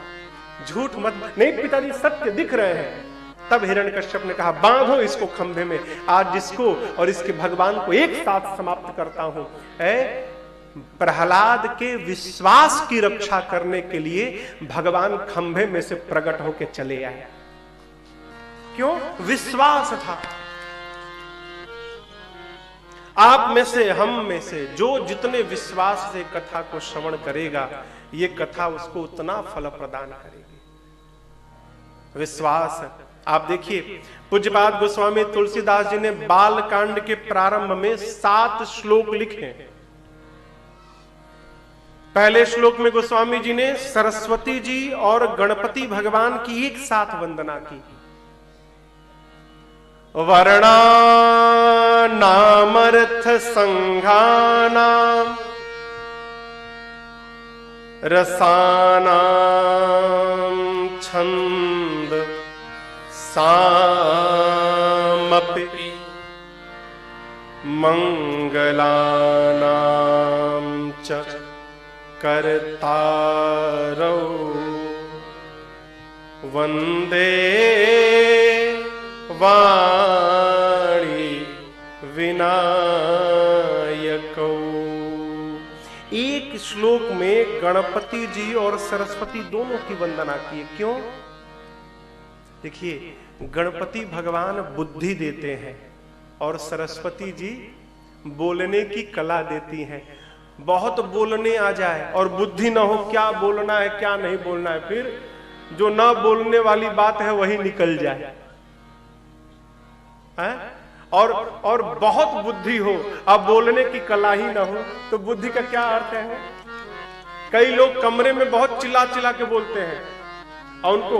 [SPEAKER 1] झूठ मत। नहीं पिताजी सत्य दिख रहे हैं। तब हिरण्यकश्यप ने कहा, बांधो इसको खंभे में, आज इसको और इसके भगवान को एक साथ समाप्त करता हूं। प्रहलाद के विश्वास की रक्षा करने के लिए भगवान खंभे में से प्रकट होकर चले आए। क्यों? विश्वास था। आप में से, हम में से जो जितने विश्वास से कथा को श्रवण करेगा, ये कथा उसको उतना फल प्रदान करेगी। विश्वास। आप देखिए पूज्यपाद गोस्वामी तुलसीदास जी ने बाल कांड के प्रारंभ में 7 श्लोक लिखे। पहले श्लोक में गोस्वामी जी ने सरस्वती जी और गणपति भगवान की एक साथ वंदना की। वर्णा नामर्थ संघानाम रसानाम छंद सामपि मंगलानाम च कर्तारौ वंदे वाणी विनायको। एक श्लोक में गणपति जी और सरस्वती दोनों की वंदना की। क्यों? देखिए, गणपति भगवान बुद्धि देते हैं और सरस्वती जी बोलने की कला देती हैं। बहुत बोलने आ जाए और बुद्धि ना हो, क्या बोलना है क्या नहीं बोलना है, फिर जो ना बोलने वाली बात है वही निकल जाए। और बहुत बुद्धि हो, अब बोलने की कला ही ना हो, तो बुद्धि का क्या अर्थ है? कई लोग कमरे में बहुत चिल्ला चिल्ला के बोलते हैं और उनको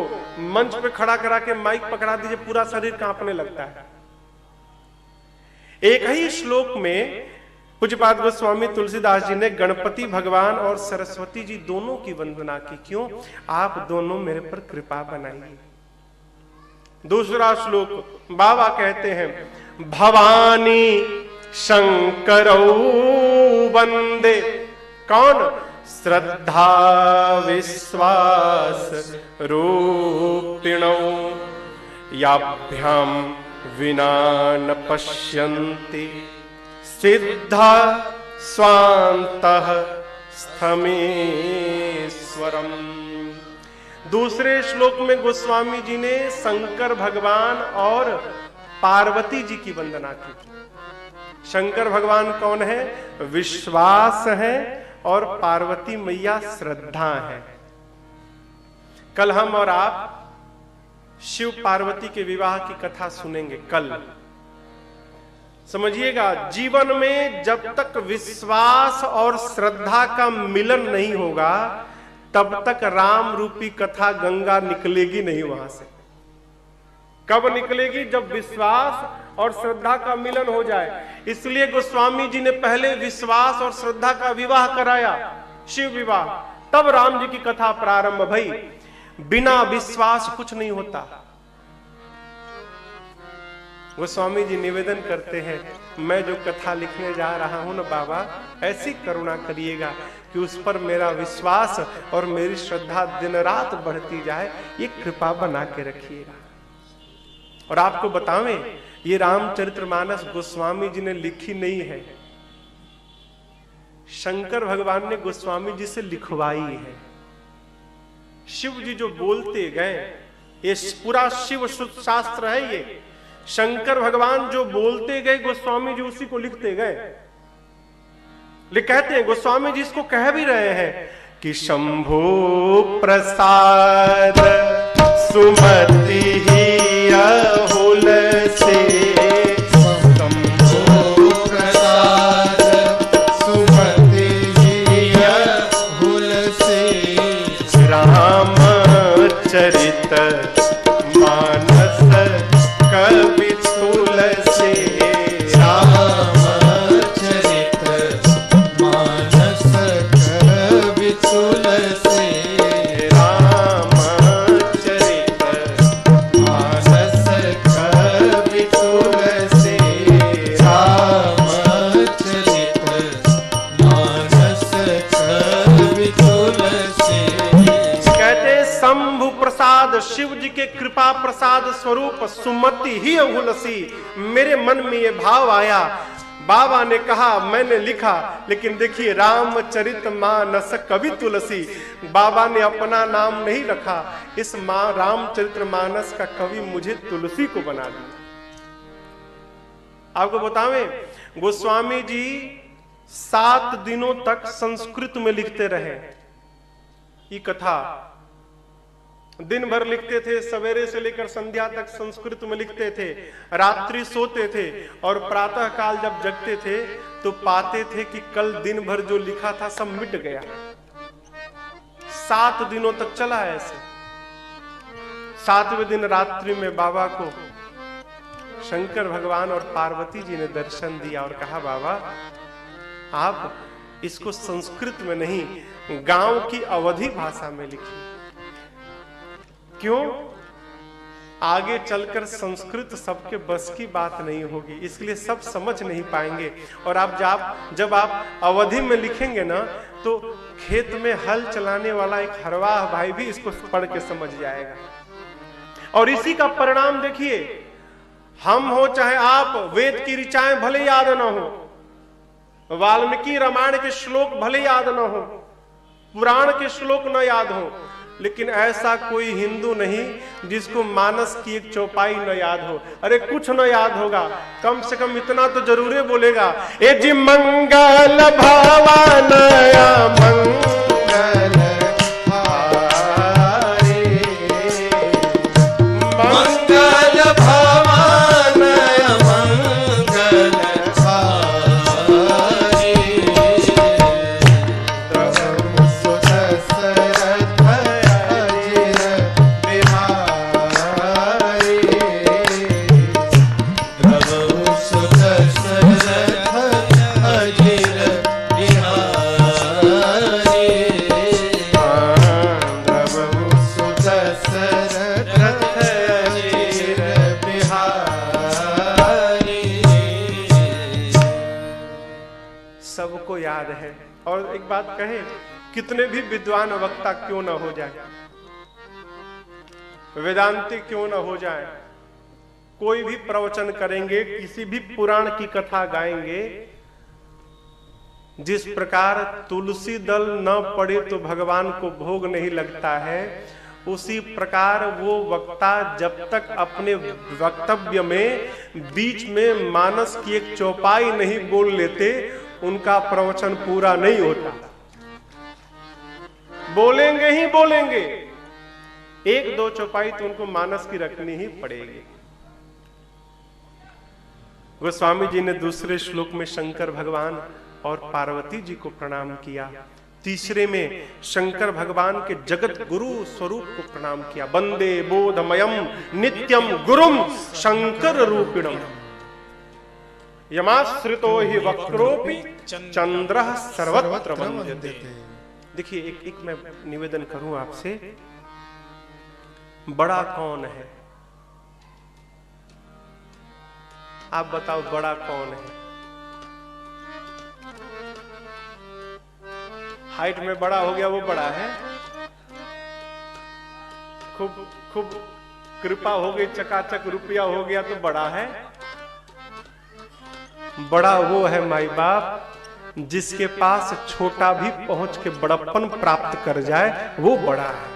[SPEAKER 1] मंच पे खड़ा करा के माइक पकड़ा दीजिए, पूरा शरीर कांपने लगता है। एक ही श्लोक में पूज्यपाद गोस्वामी तुलसीदास जी ने गणपति भगवान और सरस्वती जी दोनों की वंदना की। क्यों? आप दोनों मेरे पर कृपा बनाइए। दूसरा श्लोक बाबा कहते हैं, भवानी शंकरौ वंदे। कौन? श्रद्धा विश्वास रूपिणौ याभ्याम विना न पश्यन्ति सिद्धा स्वान्तः स्थमेश्वरम। दूसरे श्लोक में गोस्वामी जी ने शंकर भगवान और पार्वती जी की वंदना की। शंकर भगवान कौन है? विश्वास है, और पार्वती मैया श्रद्धा है। कल हम और आप शिव पार्वती के विवाह की कथा सुनेंगे। कल समझिएगा, जीवन में जब तक विश्वास और श्रद्धा का मिलन नहीं होगा, तब तक राम रूपी कथा गंगा निकलेगी नहीं वहां से। कब निकलेगी? जब विश्वास और श्रद्धा का मिलन हो जाए। इसलिए गोस्वामी जी ने पहले विश्वास और श्रद्धा का विवाह कराया, शिव विवाह, तब राम जी की कथा प्रारंभ भई। बिना विश्वास कुछ नहीं होता। गोस्वामी जी निवेदन करते हैं, मैं जो कथा लिखने जा रहा हूं ना बाबा, ऐसी करुणा करिएगा कि उस पर मेरा विश्वास और मेरी श्रद्धा दिन रात बढ़ती जाए, ये कृपा बना के रखिएगा। और आपको बतावें, ये रामचरितमानस गोस्वामी जी ने लिखी नहीं है, शंकर भगवान ने गोस्वामी जी से लिखवाई है। शिव जी जो बोलते गए, ये पूरा शिव शास्त्र है, ये शंकर भगवान जो बोलते गए गोस्वामी जी उसी को लिखते गए। कहते हैं गोस्वामी जी इसको कह भी रहे हैं कि शंभो प्रसाद सुमति ही अहुल से,
[SPEAKER 2] शंभो प्रसाद सुमति ही अहुल से,
[SPEAKER 1] राम चरित मानस कवि तुलसी,
[SPEAKER 2] राम चरित मानस कवि तुलसी,
[SPEAKER 1] राम चरित
[SPEAKER 2] मानस कवि तुलसी, राम चरित मानस कवि तुलसी।
[SPEAKER 1] कहते शंभु प्रसाद, शिव जी के कृपा प्रसाद स्वरूप सुमति ही अहुलसी, मेरे मन में ये भाव आया। बाबा ने कहा मैंने लिखा, लेकिन देखिए रामचरित मानस कवि तुलसी, बाबा ने अपना नाम नहीं रखा, इस रामचरित मानस का कवि मुझे तुलसी को बना दिया। आपको बतावें, गोस्वामी जी 7 दिनों तक संस्कृत में लिखते रहे। ये कथा दिन भर लिखते थे, सवेरे से लेकर संध्या तक संस्कृत में लिखते थे, रात्रि सोते थे और प्रातः काल जब जगते थे तो पाते थे कि कल दिन भर जो लिखा था सब मिट गया। 7 दिनों तक चला ऐसे। 7वें दिन रात्रि में बाबा को शंकर भगवान और पार्वती जी ने दर्शन दिया और कहा बाबा आप इसको संस्कृत में नहीं, गांव की अवधी भाषा में लिखिए। क्यों? आगे चलकर संस्कृत सबके बस की बात नहीं होगी, इसलिए सब समझ नहीं पाएंगे। और जब आप अवधि में लिखेंगे ना, तो खेत में हल चलाने वाला एक हरवाह भाई भी इसको पढ़ के समझ जाएगा। और इसी का परिणाम देखिए, हम हो चाहे आप, वेद की ऋचाएं भले याद ना हो, वाल्मीकि रामायण के श्लोक भले याद ना हो, पुराण के श्लोक न याद हो, लेकिन ऐसा कोई हिंदू नहीं जिसको मानस की एक चौपाई न याद हो। अरे कुछ न याद होगा, कम से कम इतना तो जरूर बोलेगा, ए जी मंगल भवानया मंगल हारे,
[SPEAKER 2] मंगल भवानया मंगल हारे, प्रभु सुत सरथ अजिर बिहारी, प्रभु सुत सरथ अजिर बिहारी, प्रभु सुत सरथ अजिर बिहारी।
[SPEAKER 1] सबको याद है। और एक बात कहे, कितने भी विद्वान वक्ता क्यों ना हो जाए, वेदांती क्यों ना हो जाए, कोई भी प्रवचन करेंगे, किसी भी पुराण की कथा गाएंगे, जिस प्रकार तुलसी दल न पड़े तो भगवान को भोग नहीं लगता है, उसी प्रकार वो वक्ता जब तक अपने वक्तव्य में बीच में मानस की एक चौपाई नहीं बोल लेते, उनका प्रवचन पूरा नहीं होता। बोलेंगे ही बोलेंगे, 1-2 चौपाई तो उनको मानस की रखनी ही पड़ेगी। गोस्वामी जी ने दूसरे श्लोक में शंकर भगवान और पार्वती जी को प्रणाम किया, तीसरे में शंकर भगवान के जगत गुरु स्वरूप को प्रणाम किया। वंदे बोधमयम नित्यम गुरुम शंकर रूपिणम, यमाश्रितो हि वक्रोपि चंद्रः सर्वत्र वंद्यते। देखिए एक मैं निवेदन करूं आपसे, बड़ा कौन है? आप बताओ बड़ा कौन है? हाइट में बड़ा हो गया वो बड़ा है, खूब खूब कृपा हो गई, चकाचक रुपया हो गया तो बड़ा है। बड़ा वो है माई बाप जिसके पास छोटा भी पहुंच के बड़प्पन प्राप्त कर जाए, वो बड़ा है।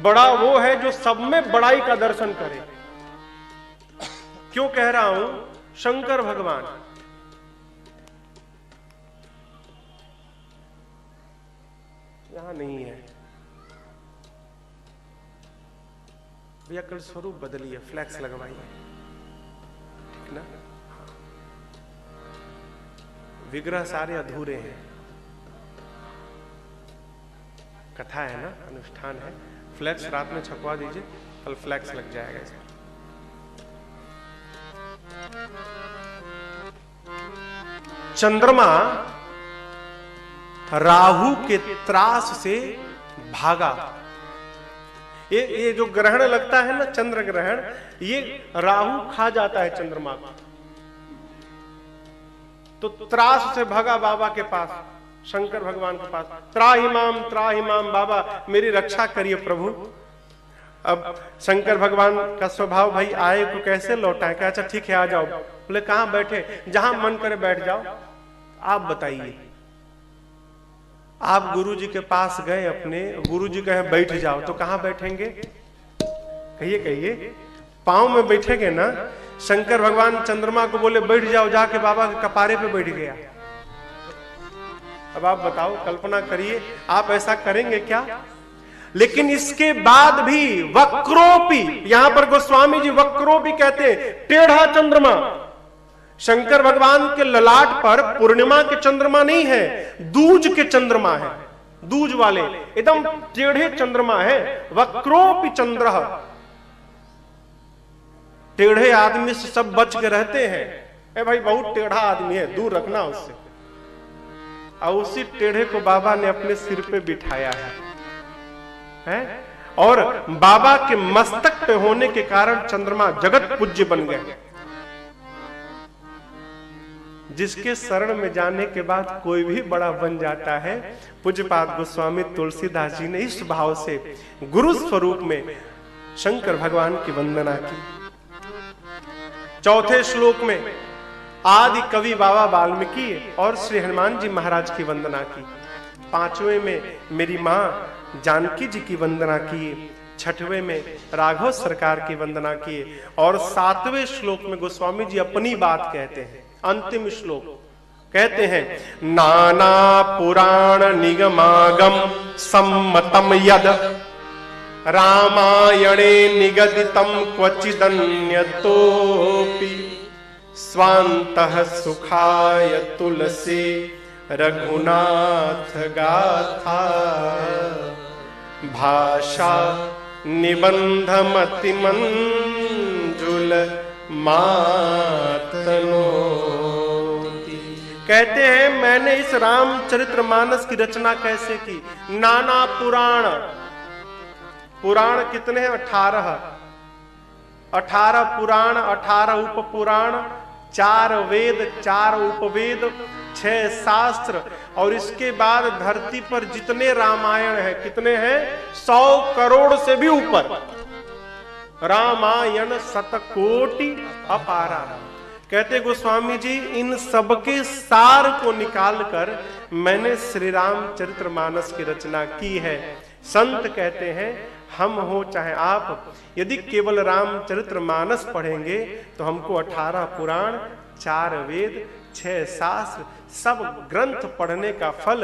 [SPEAKER 1] बड़ा वो है जो सब में बड़ाई का दर्शन करे। क्यों कह रहा हूं? शंकर भगवान यहां नहीं है भैया, कल स्वरूप बदलिए, फ्लैक्स लगवाइए, ठीक ना? विग्रह सारे अधूरे हैं, कथा है ना, अनुष्ठान है। फ्लैक्स रात में छपवा दीजिए, कल फ्लैक्स लग जाएगा इसमें। चंद्रमा राहु के त्रास से भागा। ये जो ग्रहण लगता है ना, चंद्र ग्रहण, ये राहु खा जाता है चंद्रमा को। तो त्रास से भागा बाबा के पास, शंकर भगवान के पास। त्राहिमाम बाबा मेरी रक्षा करिए प्रभु। अब शंकर भगवान का स्वभाव, भाई आए को कैसे लौटाएं? क्या अच्छा ठीक है आ जाओ। बोले कहां बैठे? जहां मन करे बैठ जाओ। आप बताइए, आप गुरुजी के पास गए अपने, गुरुजी कहे बैठ जाओ, तो कहां बैठेंगे? कहिए पांव में बैठेंगे ना। शंकर भगवान चंद्रमा को बोले बैठ जाओ, जाके बाबा के कपारे पे बैठ गया। अब आप बताओ, कल्पना करिए, आप ऐसा करेंगे क्या? लेकिन इसके बाद भी वक्रोपी, यहां पर गोस्वामी जी वक्रोपी कहते हैं, टेढ़ा चंद्रमा। शंकर भगवान के ललाट पर पूर्णिमा के चंद्रमा नहीं है, दूज के चंद्रमा है, दूज वाले एकदम टेढ़े चंद्रमा है। वक्रोपी चंद्र, टेढ़े आदमी से सब बच के रहते हैं। ए भाई बहुत टेढ़ा आदमी है, दूर रखना उससे। और उसी टेढ़े को बाबा ने अपने सिर पे बिठाया है? और बाबा के मस्तक पे होने के कारण चंद्रमा जगत पूज्य बन गए। जिसके शरण में जाने के बाद कोई भी बड़ा बन जाता है। पूज्यपाद गोस्वामी तुलसीदास जी ने इस भाव से गुरु स्वरूप में शंकर भगवान की वंदना की। चौथे श्लोक में आदि कवि बाबा वाल्मीकि और श्री हनुमान जी महाराज की वंदना की। पांचवें में मेरी मां जानकी जी की वंदना की। छठवें में राघव सरकार की वंदना की। और सातवें श्लोक में गोस्वामी जी अपनी बात कहते हैं। अंतिम श्लोक कहते हैं, नाना पुराण निगमागम सम्मतम यद रामायणे निगदितम क्वचिदन्यतोपि स्वान्तः सुखाय तुलसी रघुनाथ गाथा भाषा निबंधमति मंजुल मातनोति। कहते हैं मैंने इस रामचरितमानस की रचना कैसे की? नाना पुराण, पुराण कितने हैं? 18 पुराण, 18 उपपुराण, 4 वेद, 4 उपवेद, 6 शास्त्र। और इसके बाद धरती पर जितने रामायण हैं, कितने हैं? 100 करोड़ से भी ऊपर। रामायण शतकोटि अपारा। कहते गोस्वामी जी, इन सबके सार को निकालकर मैंने श्री रामचरितमानस की रचना की है। संत कहते हैं, हम हो चाहे आप, यदि केवल रामचरितमानस पढ़ेंगे तो हमको 18 पुराण, 4 वेद, 6 शास्त्र, सब ग्रंथ पढ़ने का फल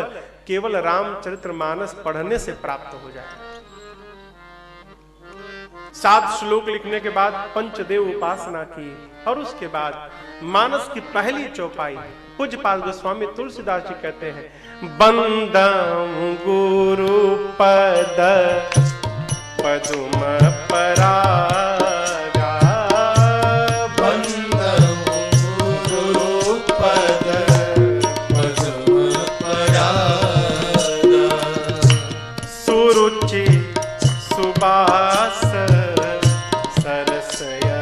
[SPEAKER 1] केवल रामचरितमानस पढ़ने से प्राप्त हो जाएगा। 7 श्लोक लिखने के बाद पंचदेव उपासना की। और उसके बाद मानस की पहली चौपाई पूज्यपाद गोस्वामी तुलसीदास जी कहते हैं, बंदं गुरु पद पदुम परागा,
[SPEAKER 2] बंदं गुरु पद पदुम परागा,
[SPEAKER 1] सुरुचि सुबास सरसया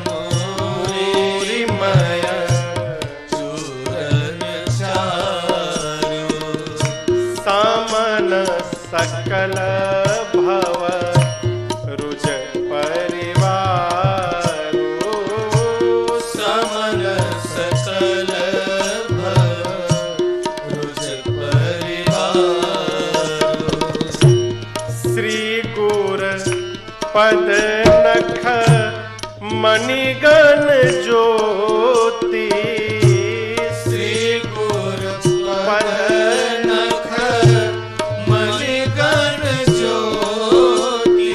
[SPEAKER 2] मूरी मय चूरन चारु
[SPEAKER 1] सामन सकल भव रुज परिवारो
[SPEAKER 2] समन सकल भव रुज परिवारो
[SPEAKER 1] श्री गुर पद नख मणिगण ज्योति
[SPEAKER 2] श्री गुर पद नख मणिगण ज्योति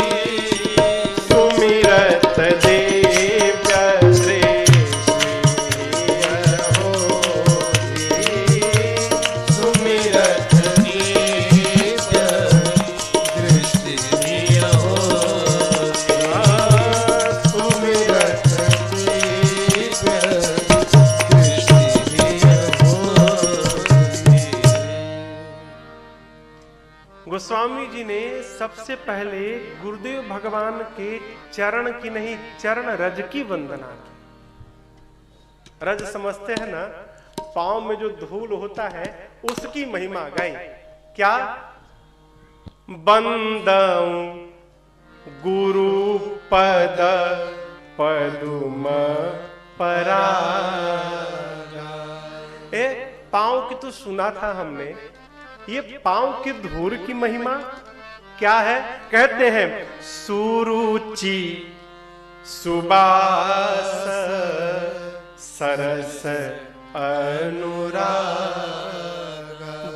[SPEAKER 1] सुमिरत देव्य
[SPEAKER 2] सुमिरत नित्य दृष्टि होती सुमिरत नित्य दृष्टि होती।
[SPEAKER 1] गोस्वामी जी ने सबसे पहले गुरुदेव भगवान के चरण की नहीं, चरण रज की वंदना की। रज समझते हैं ना, पांव में जो धूल होता है उसकी महिमा गाई। क्या? बंदऊ गुरु पद पदुम परागा। ए पांव की तो सुना था हमने, ये पांव की धूल की महिमा क्या है? कहते हैं सुरुचि सुबास सरस अनुराग।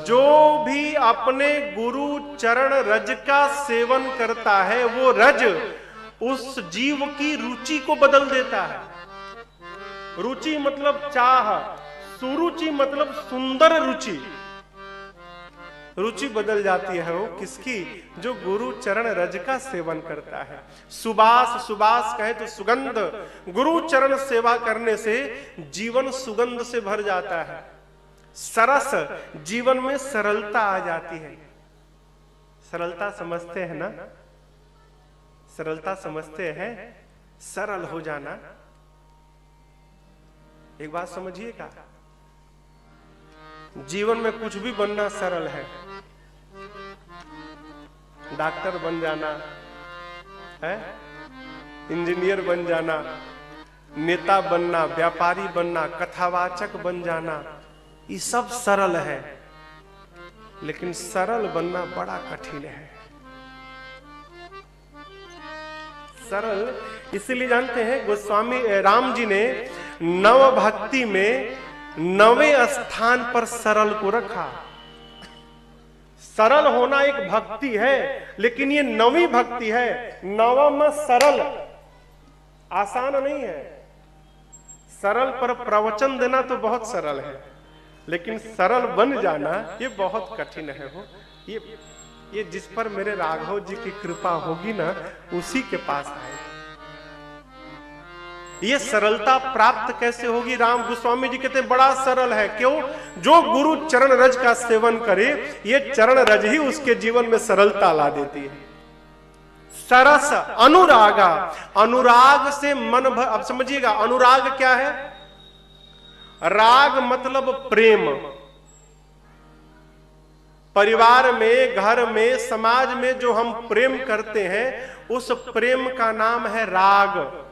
[SPEAKER 1] जो भी अपने गुरु चरण रज का सेवन करता है वो रज उस जीव की रुचि को बदल देता है। रुचि मतलब चाह, सुरुचि मतलब सुंदर रुचि। रुचि बदल जाती है वो किसकी? जो गुरु चरण रज का सेवन करता है। सुबास, सुबास कहे तो सुगंध। गुरु चरण सेवा करने से जीवन सुगंध से भर जाता है। सरस, जीवन में सरलता आ जाती है। सरलता समझते हैं ना? सरलता समझते हैं, सरल हो जाना। एक बात समझिएगा, जीवन में कुछ भी बनना सरल है। डॉक्टर बन जाना है, इंजीनियर बन जाना, नेता बनना, व्यापारी बनना, कथावाचक बन जाना, ये सब सरल है। लेकिन सरल बनना बड़ा कठिन है। सरल इसलिए जानते हैं, गोस्वामी राम जी ने नव भक्ति में 9वें स्थान पर सरल को रखा। सरल होना एक भक्ति है, लेकिन ये 9वीं भक्ति है। 9वां सरल आसान नहीं है। सरल पर प्रवचन देना तो बहुत सरल है, लेकिन सरल बन जाना ये बहुत कठिन है। हो ये जिस पर मेरे राघव जी की कृपा होगी ना, उसी के पास आए। ये सरलता प्राप्त कैसे होगी? राम गोस्वामी जी कहते हैं बड़ा सरल है। क्यों? जो गुरु चरण रज का सेवन करे, ये चरण रज ही उसके जीवन में सरलता ला देती है। सरस अनुरागा, अनुराग से मन भर। अब समझिएगा अनुराग क्या है? राग मतलब प्रेम। परिवार में, घर में, समाज में जो हम प्रेम करते हैं, उस प्रेम का नाम है राग।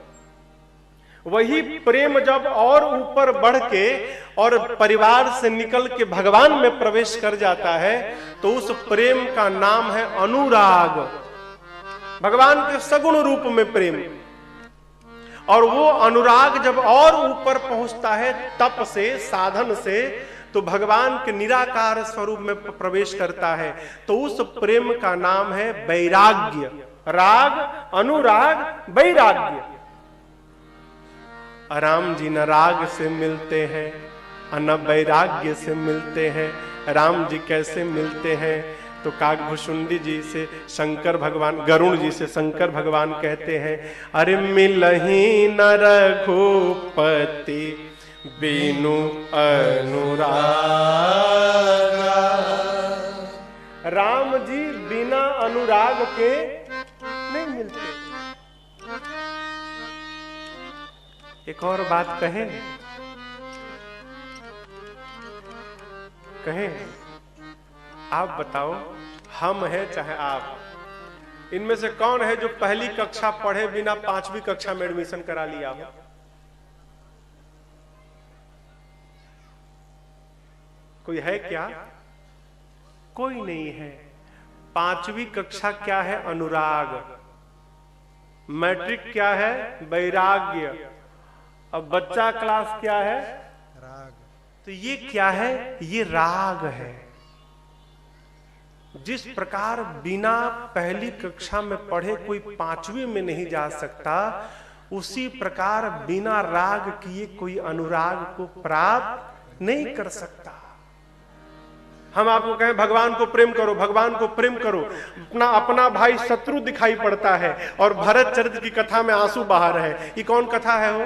[SPEAKER 1] वही प्रेम जब और ऊपर बढ़ के और परिवार से निकल के भगवान में प्रवेश कर जाता है, तो उस प्रेम का नाम है अनुराग। भगवान के सगुण रूप में प्रेम। और वो अनुराग जब और ऊपर पहुंचता है तप से, साधन से, तो भगवान के निराकार स्वरूप में प्रवेश करता है। तो उस प्रेम का नाम है वैराग्य। राग, अनुराग, वैराग्य। राम जी न राग से मिलते हैं और न वैराग्य से मिलते हैं। राम जी कैसे मिलते हैं? तो काकभुषुंडी जी से शंकर भगवान, गरुण जी से शंकर भगवान कहते हैं, अरे मिलही न रघुपति बिनु अनुराग। राम जी बिना अनुराग के नहीं मिलते। एक और बात कहें आप बताओ, हम हैं चाहे आप, इनमें से कौन है जो पहली कक्षा पढ़े बिना 5वीं कक्षा में एडमिशन करा लिया हो? कोई है क्या? कोई नहीं है। 5वीं कक्षा क्या है? अनुराग। मैट्रिक क्या है? वैराग्य। अब बच्चा क्लास क्या है? राग। तो ये क्या है? ये राग है। जिस प्रकार बिना पहली कक्षा में पढ़े कोई 5वीं में नहीं जा सकता, उसी प्रकार बिना राग किए कोई अनुराग को प्राप्त नहीं कर सकता। हम आपको कहें भगवान को प्रेम करो, भगवान को प्रेम करो, अपना भाई शत्रु दिखाई पड़ता है और भरत चरित्र की कथा में आंसू बहा रहे। ये कौन कथा है? वो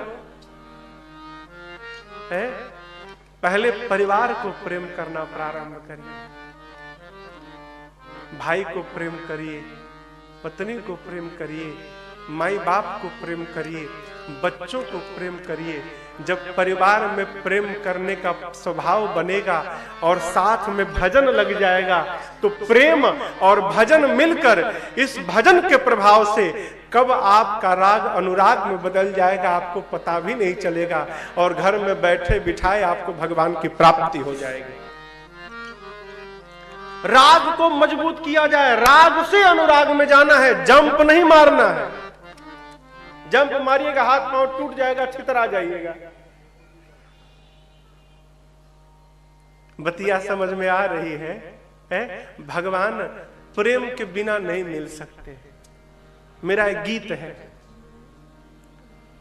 [SPEAKER 1] है? पहले परिवार को प्रेम करना प्रारंभ करिए, भाई को प्रेम करिए, पत्नी को प्रेम करिए, माई बाप को प्रेम करिए, बच्चों को प्रेम करिए। जब परिवार में प्रेम करने का स्वभाव बनेगा और साथ में भजन लग जाएगा, तो प्रेम और भजन मिलकर इस भजन के प्रभाव से कब आपका राग अनुराग में बदल जाएगा आपको पता भी नहीं चलेगा, और घर में बैठे बिठाए आपको भगवान की प्राप्ति हो जाएगी। राग को मजबूत किया जाए, राग से अनुराग में जाना है, जंप नहीं मारना है। जंप मारिएगा हाथ पांव टूट जाएगा, छितरा जाइएगा। बतिया समझ में आ रही है? भगवान प्रेम के बिना नहीं मिल सकते। मेरा एक गीत है,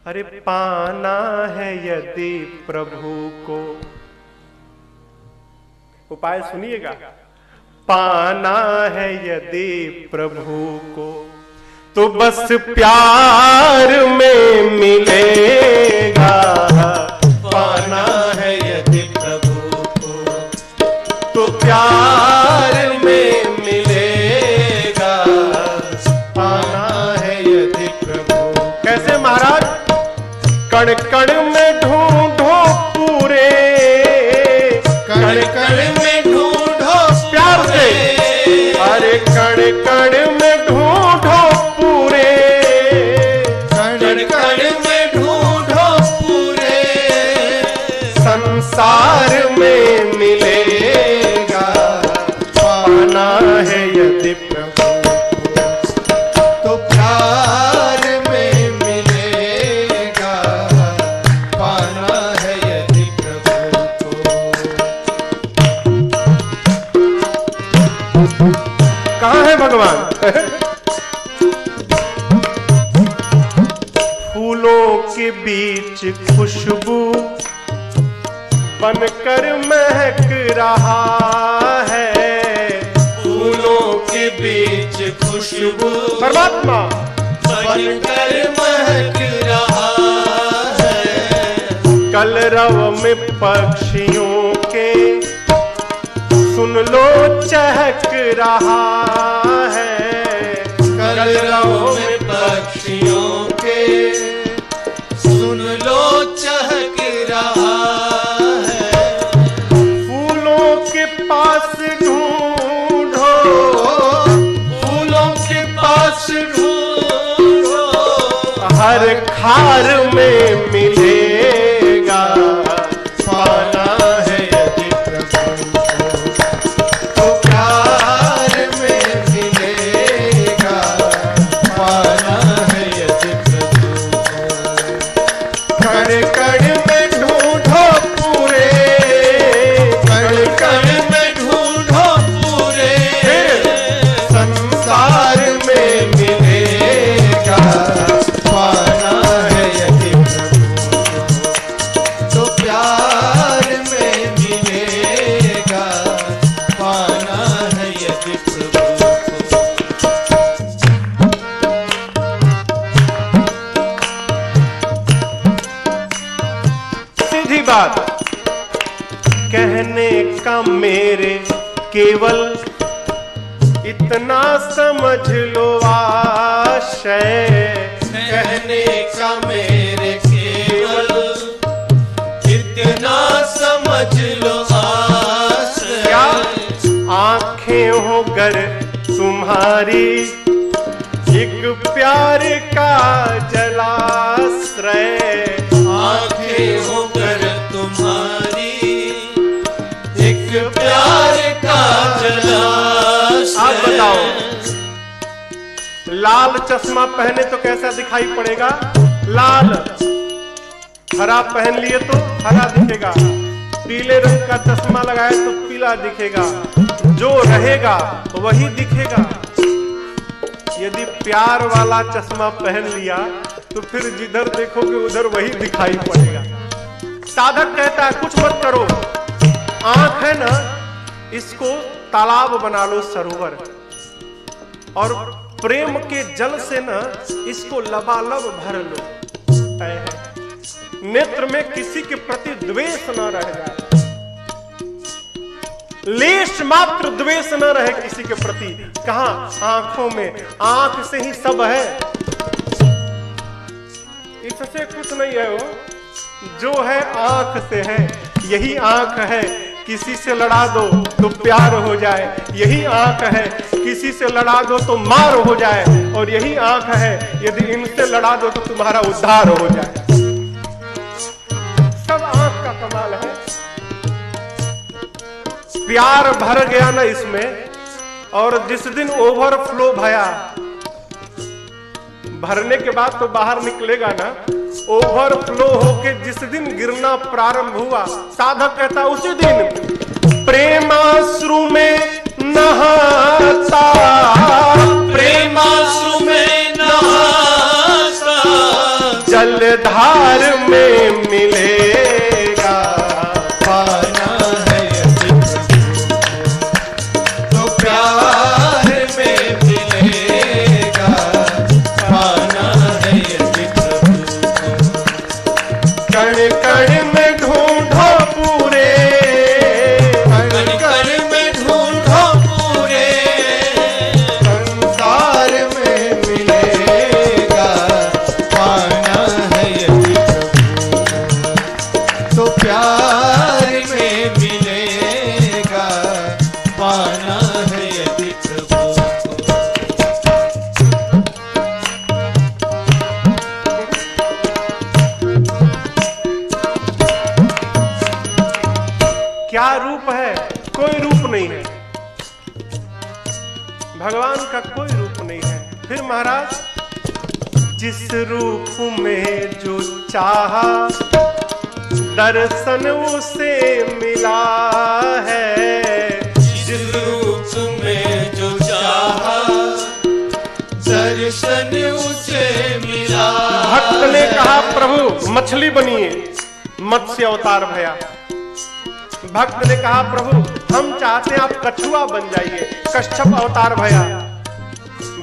[SPEAKER 1] अरे पाना है यदि प्रभु को, उपाय सुनिएगा। पाना है यदि प्रभु को तो बस प्यार में मिलेगा। पाना है यदि प्रभु को तो प्यार में मिलेगा। पाना है यदि प्रभु। कैसे महाराज? कण कण में ढूंढो पूरे, कण कण में ढूंढो प्यार से, अरे कण कण में ढूंढो पूरे, कण कण में ढूंढो पूरे, संसार में मिलेगा। पाना है यदि प्रभु तो प्यार में मिलेगा। पाना है यदि प्रभु को। कहां है भगवान? फूलों के बीच खुशबू बनकर महक रहा है। फूलों के बीच खुशबू परमात्मा बनकर महक रहा है। कलरव में पक्षियों के सुन लो चहक रहा है। कलरव में पक्षियों के सुन लो चहक रहा है। फूलों के पास ढूंढो, फूलों के पास ढूंढो, हर खार में मिलेगा। पाना है यदि प्रभु तो प्यार में मिलेगा। पाना है यदि प्रभु कण कण में ढूंढो पूरे, कण कण में ढूंढो पूरे, संसार में मिलेगा। पाना है यदि प्रभु तो प्यार में मिलेगा। पाना है यदि प्रभु। सीधी बात कहने का मेरे केवल इतना समझ लो आशय। कहने का मेरे केवल होकर तुम्हारी, एक प्यार का जलाश्रय।
[SPEAKER 2] आंखें होकर तुम्हारी, एक प्यार का जलाश्रय।
[SPEAKER 1] आप बताओ, लाल चश्मा पहने तो कैसा दिखाई पड़ेगा? लाल। हरा पहन लिए तो हरा दिखेगा, पीले रंग का चश्मा लगाए तो पीला दिखेगा। जो रहेगा वही दिखेगा। यदि प्यार वाला चश्मा पहन लिया तो फिर जिधर देखोगे उधर वही दिखाई पड़ेगा। साधक कहता है कुछ मत करो, आंख है ना, इसको तालाब बना लो, सरोवर, और प्रेम के जल से ना इसको लबालब भर लो। नेत्र में किसी के प्रति द्वेष न रह जाए, लेश मात्र द्वेष न रहे किसी के प्रति। कहां? आंखों में। आंख से ही सब है, इससे कुछ नहीं है। वो जो है आंख से है। यही आंख है, किसी से लड़ा दो तो प्यार हो जाए। यही आंख है, किसी से लड़ा दो तो मार हो जाए। और यही आंख है, यदि इनसे लड़ा दो तो तुम्हारा उद्धार हो जाए। सब आंख का कमाल है। प्यार भर गया ना इसमें, और जिस दिन ओवरफ्लो भया, भरने के बाद तो बाहर निकलेगा ना, ओवरफ्लो होके जिस दिन गिरना प्रारंभ हुआ, साधक कहता उसी दिन प्रेमाश्रु में नहाता,
[SPEAKER 2] प्रेमाश्रु में नहाता,
[SPEAKER 1] जलधार में मिलेगा
[SPEAKER 2] पाना है यदि तो प्यार में मिलेगा, पाना है यदि
[SPEAKER 1] कण कण में ढूंढो पूरे,
[SPEAKER 2] कण कण में ढूंढो पूरे,
[SPEAKER 1] संसार में मिलेगा
[SPEAKER 2] पाना है यदि तो प्यार में मिलेगा, पाना है यदि प्रभु।
[SPEAKER 1] क्या रूप है? कोई रूप नहीं है, भगवान का कोई रूप नहीं है। फिर महाराज, जिस रूप में जो चाहा दर्शन उसे मिला है,
[SPEAKER 2] जिस रूप में जो चाहा दर्शन उसे मिला।
[SPEAKER 1] भक्त ने कहा प्रभु मछली बनिए, मत्स्य अवतार भया। भक्त ने कहा प्रभु हम चाहते हैं आप कछुआ बन जाइए, कच्छप अवतार भया।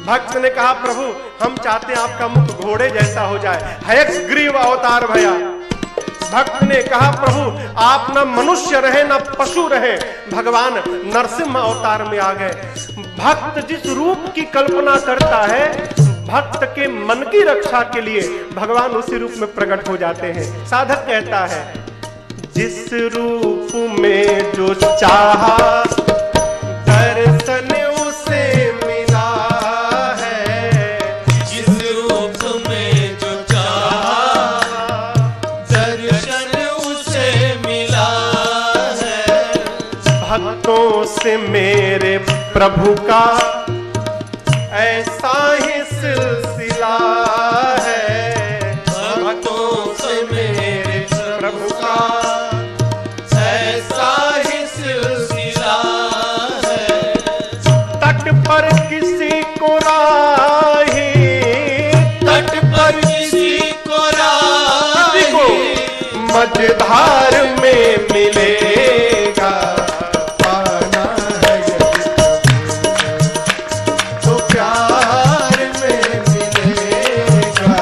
[SPEAKER 1] भक्त ने कहा प्रभु हम चाहते हैं आपका मुख घोड़े जैसा हो जाए, हयग्रीव अवतार भया। भक्त ने कहा प्रभु आप न मनुष्य रहे न पशु रहे, भगवान नरसिंह अवतार में आ गए। भक्त जिस रूप की कल्पना करता है, भक्त के मन की रक्षा के लिए भगवान उसी रूप में प्रकट हो जाते हैं। साधक कहता है जिस रूप में जो चाहा दर्शन उसे मिला है,
[SPEAKER 2] जिस रूप में जो चाहा दर्शन उसे मिला है।
[SPEAKER 1] भक्तों से मेरे प्रभु का ऐसा ही सिलसिला है,
[SPEAKER 2] भक्तों से मेरे
[SPEAKER 1] प्रभु का
[SPEAKER 2] ऐसा ही सिलसिला है।
[SPEAKER 1] तट पर किसी को राही,
[SPEAKER 2] तट पर किसी को राही,
[SPEAKER 1] मझधार में मिलेगा पाना है यदि तो प्यार में मिलेगा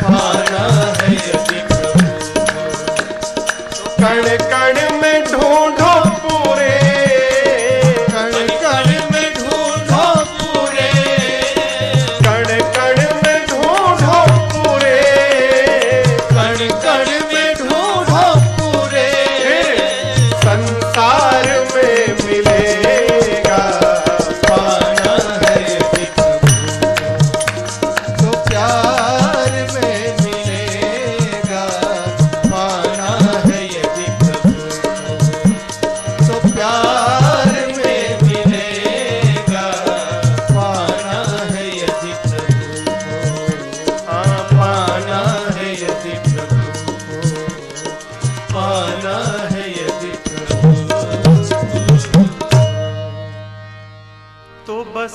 [SPEAKER 2] पाना है यदि
[SPEAKER 1] कण कण में ढूंढो पूरे,
[SPEAKER 2] कण कण में ढूंढो पूरे,
[SPEAKER 1] कण कण में ढूंढो पूरे,
[SPEAKER 2] कण कण में ढूंढो पूरे,
[SPEAKER 1] संसार में मिलेगा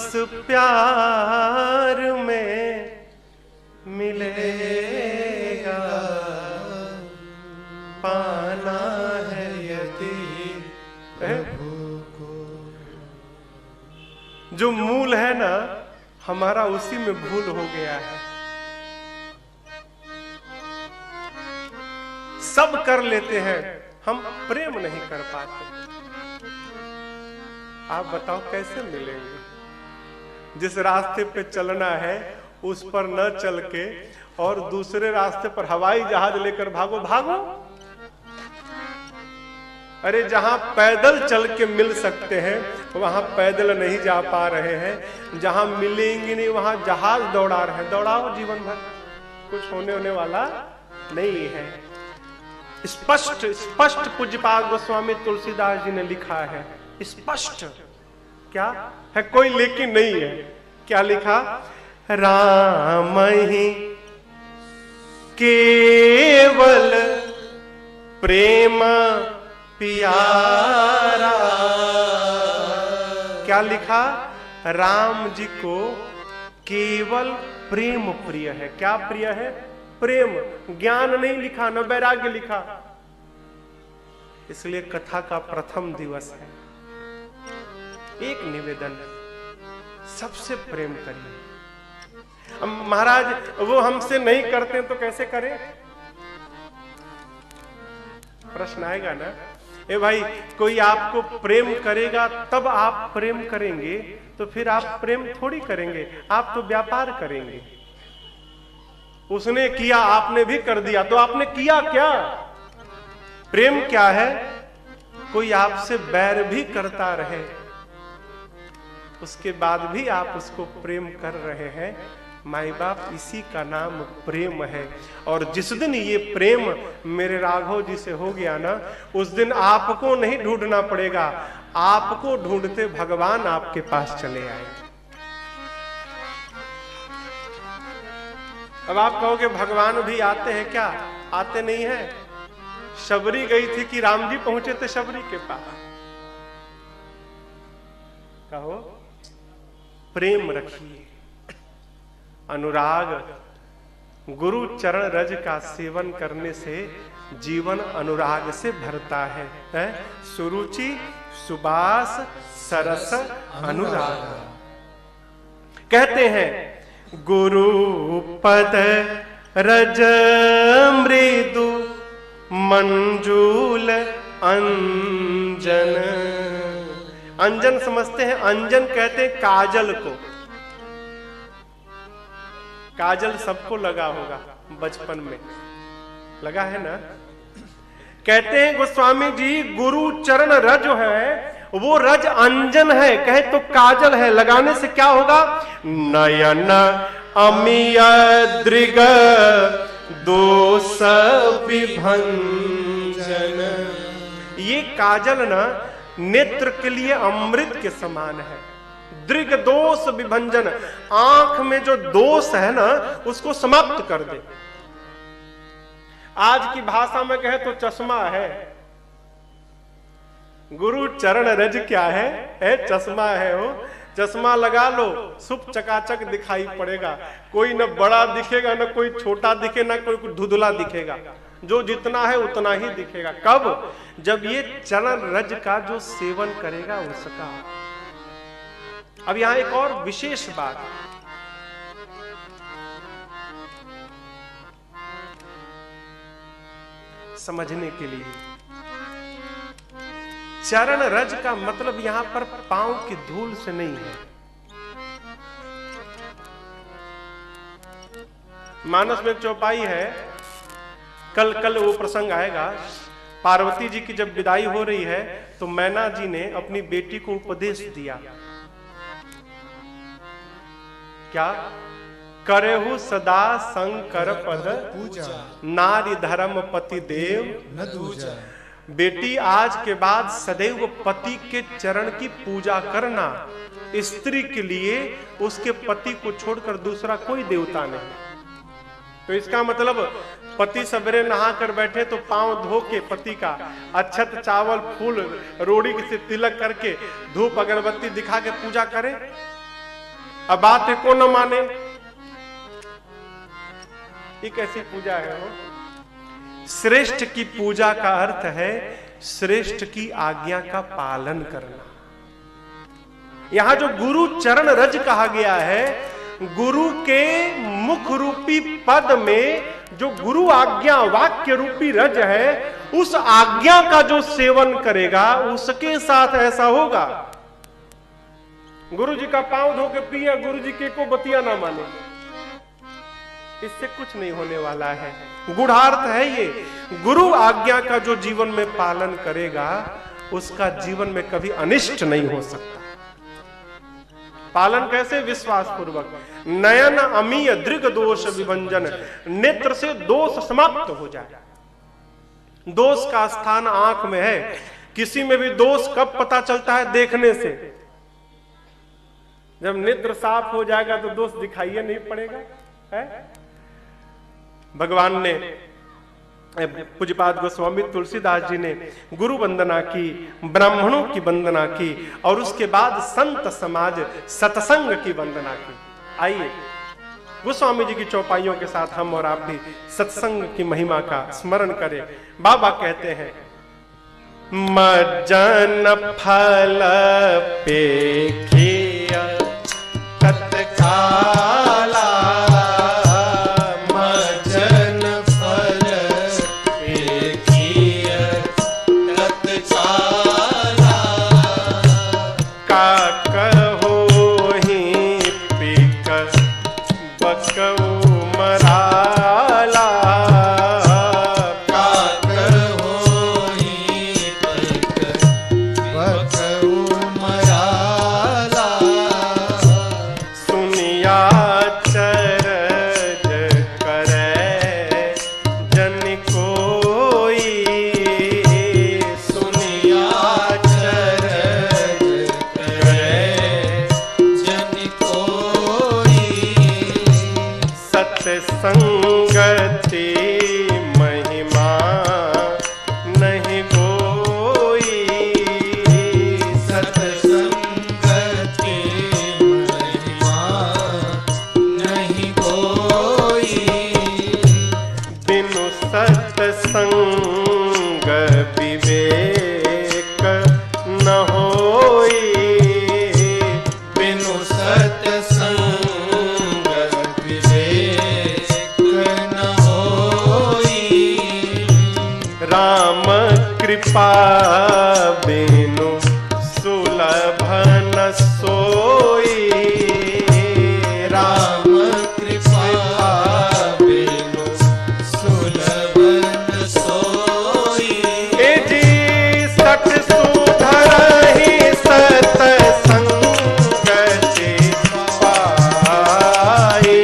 [SPEAKER 1] बस प्यार में मिलेगा, पाना है यदि प्रभु को। जो मूल है ना हमारा, उसी में भूल हो गया है। सब कर लेते हैं, हम प्रेम नहीं कर पाते। आप बताओ कैसे मिलेंगे? जिस रास्ते पे चलना है उस पर न चल के और दूसरे रास्ते पर हवाई जहाज लेकर भागो भागो। अरे जहां पैदल चल के मिल सकते हैं वहां पैदल नहीं जा पा रहे हैं, जहां मिलेंगे नहीं वहां जहाज दौड़ा रहे हैं। दौड़ाओ जीवन भर, कुछ होने वाला नहीं है। स्पष्ट स्पष्ट पूज्यपाद गोस्वामी तुलसीदास जी ने लिखा है, स्पष्ट। क्या है? कोई लेकिन नहीं है। क्या लिखा? राम ही केवल प्रेम प्यारा। क्या लिखा? राम जी को केवल प्रेम प्रिय है। क्या प्रिय है? प्रेम। ज्ञान नहीं लिखा, न वैराग्य लिखा। इसलिए कथा का प्रथम दिवस है। एक निवेदन, सबसे प्रेम करिए। महाराज वो हमसे नहीं करते तो कैसे करें? प्रश्न आएगा ना। ए भाई, कोई आपको प्रेम करेगा तब आप प्रेम करेंगे, तो फिर आप प्रेम थोड़ी करेंगे, आप तो व्यापार करेंगे। उसने किया, आपने भी कर दिया, तो आपने किया क्या? प्रेम क्या है? कोई आपसे बैर भी करता रहे, उसके बाद भी आप उसको प्रेम कर रहे हैं। माई बाप, इसी का नाम प्रेम है। और जिस दिन ये प्रेम मेरे राघव जी से हो गया ना, उस दिन आपको नहीं ढूंढना पड़ेगा, आपको ढूंढते भगवान आपके पास चले आएंगे। अब आप कहोगे भगवान भी आते हैं क्या? आते नहीं है। शबरी गई थी कि राम जी पहुंचे थे शबरी के पास? कहो, प्रेम रखिए, अनुराग। गुरु चरण रज का सेवन करने से जीवन अनुराग से भरता है। सुरुचि सुबास सरस अनुराग। कहते हैं गुरु पद रज मृदु मंजूल अंजन। अंजन समझते हैं? अंजन कहते हैं काजल को। काजल सबको लगा होगा, बचपन में लगा है ना। कहते हैं गोस्वामी जी, गुरु चरण रज है, वो रज अंजन है, कहे तो काजल है। लगाने से क्या होगा? नयन अमिय दृग दोष विभंजन। ये काजल ना नेत्र के लिए अमृत के समान है। दृग दोष विभंजन, आंख में जो दोष है ना उसको समाप्त कर दे। आज की भाषा में कहे तो चश्मा है। गुरु चरण रज क्या है? चश्मा है। हो चश्मा लगा लो, सुप चकाचक दिखाई पड़ेगा। कोई न बड़ा दिखेगा, न कोई छोटा दिखे, न कोई धुंधला दिखेगा। जो जितना है उतना ही दिखेगा। कब? जब ये चरण रज का जो सेवन करेगा उसका। अब यहां एक और विशेष बात, समझने के लिए। चरण रज का मतलब यहां पर पांव की धूल से नहीं है। मानस में चौपाई है, कल वो प्रसंग आएगा। पार्वती जी की जब विदाई हो रही है तो मैना जी ने अपनी बेटी को उपदेश दिया। क्या? करेहु सदा शंकर पद पूजा, नारी धर्म पति देव न दूजा। बेटी, आज के बाद सदैव पति के चरण की पूजा करना। स्त्री के लिए उसके पति को छोड़कर दूसरा कोई देवता नहीं। तो इसका मतलब पति सवेरे नहा कर बैठे तो पांव धो के पति का अक्षत चावल फूल रोड़ी से तिलक करके धूप अगरबत्ती दिखा के पूजा करे। अब बात है को न माने, ये कैसी पूजा है? वो श्रेष्ठ की पूजा का अर्थ है श्रेष्ठ की आज्ञा का पालन करना। यहां जो गुरु चरण रज कहा गया है, गुरु के मुख रूपी पद में जो गुरु आज्ञा वाक्य रूपी रज है, उस आज्ञा का जो सेवन करेगा उसके साथ ऐसा होगा। गुरु जी का पांव धो के पिया, गुरु जी के को बतिया ना माने, इससे कुछ नहीं होने वाला है। गूढ़ार्थ है ये, गुरु आज्ञा का जो जीवन में पालन करेगा उसका जीवन में कभी अनिष्ट नहीं हो सकता। पालन कैसे? विश्वास पूर्वक। नयन अमीय दृग दोष विभंजन, नेत्र से दोष समाप्त हो जाए। दोष का स्थान आंख में है। किसी में भी दोष कब पता चलता है? देखने से। जब नेत्र साफ हो जाएगा तो दोष दिखाई नहीं पड़ेगा, है? भगवान ने, पूज्यपाद गोस्वामी तुलसीदास जी ने गुरु वंदना की, ब्राह्मणों की वंदना की और उसके बाद संत समाज सत्संग की वंदना की। आइए गोस्वामी जी की चौपाइयों के साथ हम और आप भी सत्संग की महिमा का स्मरण करें। बाबा कहते हैं, मज्जन फल पेखिया तत्काला, कृपा बिनु सुलभ न सोई, राम कृपा बिनु सुलभ न सोई। ए जी सठ सुधरहि सतसंग से पाए,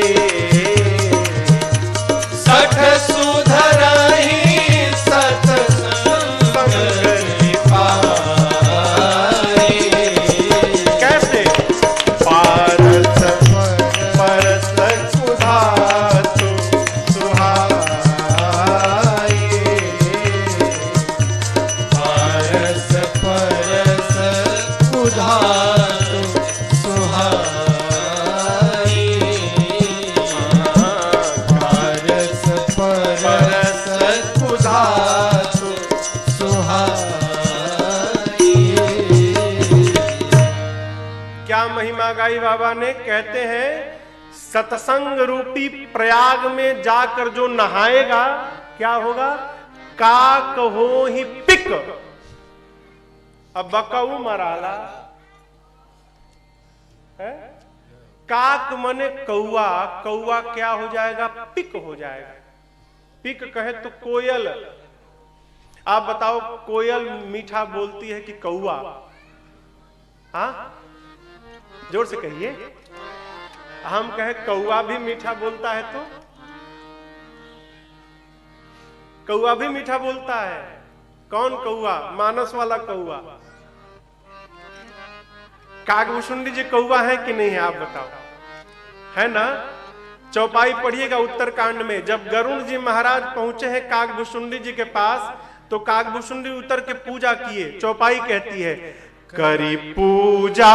[SPEAKER 1] सठ सुधरहि बाबा ने कहते हैं, सत्संग रूपी प्रयाग में जाकर जो नहाएगा क्या होगा? काक हो ही पिक। अब बकऊ मराला है, काक मने कौआ, कौआ क्या हो जाएगा? पिक हो जाएगा। पिक कहे तो कोयल। आप बताओ, कोयल मीठा बोलती है कि कौआ? हाँ, जोर से कहिए। हम कहे कौआ भी मीठा बोलता है तो? कौआ भी मीठा बोलता है। कौन कौआ? मानस वाला कौआ। कागभूषुंडी जी कौआ है कि नहीं है? आप बताओ, है ना? चौपाई पढ़िएगा उत्तरकांड में, जब गरुड़ जी महाराज पहुंचे हैं कागभूषुंडी जी के पास, तो कागभूषुंडी उतर के पूजा किए। चौपाई कहती है, करी पूजा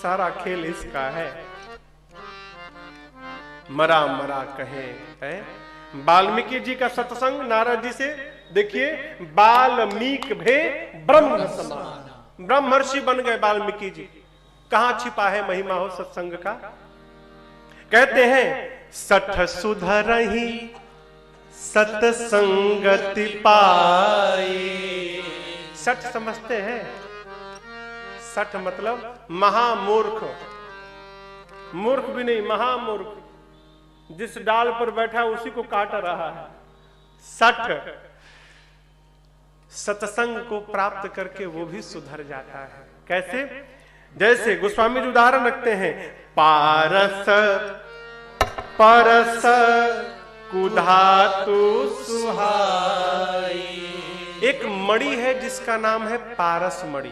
[SPEAKER 1] सारा खेल इसका है। मरा मरा कहे है। वाल्मीकि जी का सत्संग नारद जी से, देखिए, वाल्मीकि भे ब्रह्म समान, ब्रह्मर्षि बन गए वाल्मीकि जी। कहां छिपा है महिमा हो सत्संग का। कहते हैं सठ सुधरहि सत्संगति पाई। सठ समझते हैं? सठ मतलब महामूर्ख, मूर्ख भी नहीं, महामूर्ख, जिस डाल पर बैठा उसी को काट रहा है। सठ सत्संग को प्राप्त करके वो भी सुधर जाता है। कैसे? जैसे गोस्वामी जी उदाहरण रखते हैं, पारस परस कुधातु सुहाई। एक मणि है जिसका नाम है पारस मणि।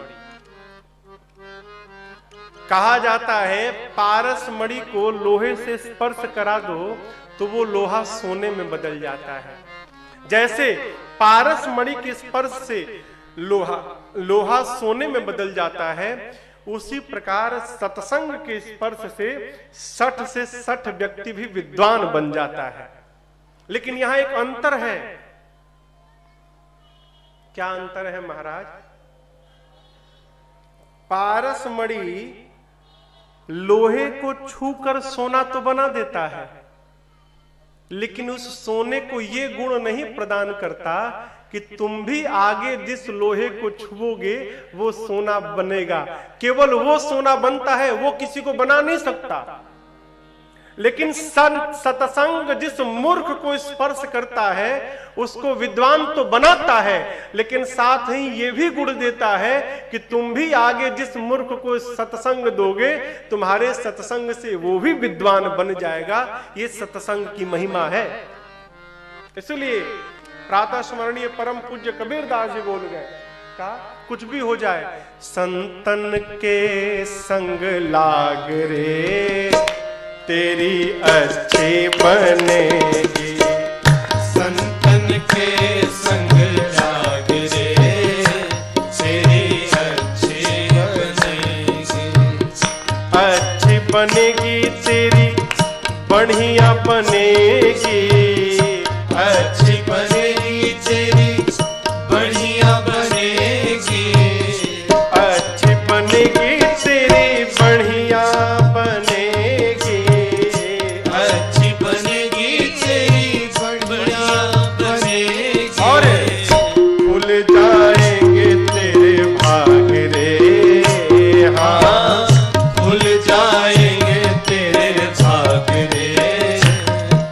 [SPEAKER 1] कहा जाता है पारस मणि को लोहे से स्पर्श करा दो तो वो लोहा सोने में बदल जाता है। जैसे पारस मणि के स्पर्श से लोहा सोने में बदल जाता है, उसी प्रकार सत्संग के स्पर्श से 60 से 60 व्यक्ति भी विद्वान बन जाता है। लेकिन यहां एक अंतर है। क्या अंतर है महाराज? पारस मणि लोहे को छूकर सोना तो बना देता है, लेकिन उस सोने को यह गुण नहीं प्रदान करता कि तुम भी आगे जिस लोहे को छुओगे वो सोना बनेगा। केवल वो सोना बनता है, वो किसी को बना नहीं सकता। लेकिन सत्संग जिस मूर्ख को स्पर्श करता है उसको विद्वान तो बनाता है, लेकिन साथ ही ये भी गुण देता है कि तुम भी आगे जिस मूर्ख को सत्संग दोगे, तुम्हारे सत्संग से वो भी विद्वान बन जाएगा। ये सत्संग की महिमा है। इसलिए प्रातः स्मरणीय परम पूज्य कबीरदास जी बोल गए, का कुछ भी हो जाए, संतन के संग लाग रे तेरी अच्छी बनेगी।
[SPEAKER 2] संतन के संग लाग रे तेरी अच्छी बनेगी।
[SPEAKER 1] अच्छी बनेगी तेरी बढ़िया बनेगी।
[SPEAKER 2] अच्छी बनेगी तेरी बढ़िया बनेगी।
[SPEAKER 1] अच्छी बनेगी तेरी बढ़िया बनेगी।
[SPEAKER 2] अच्छी बनेगी तेरी बढ़िया बनेगी।
[SPEAKER 1] और खुल जाएंगे तेरे भाग रे। हाँ,
[SPEAKER 2] खुल जाएंगे तेरे भाग रे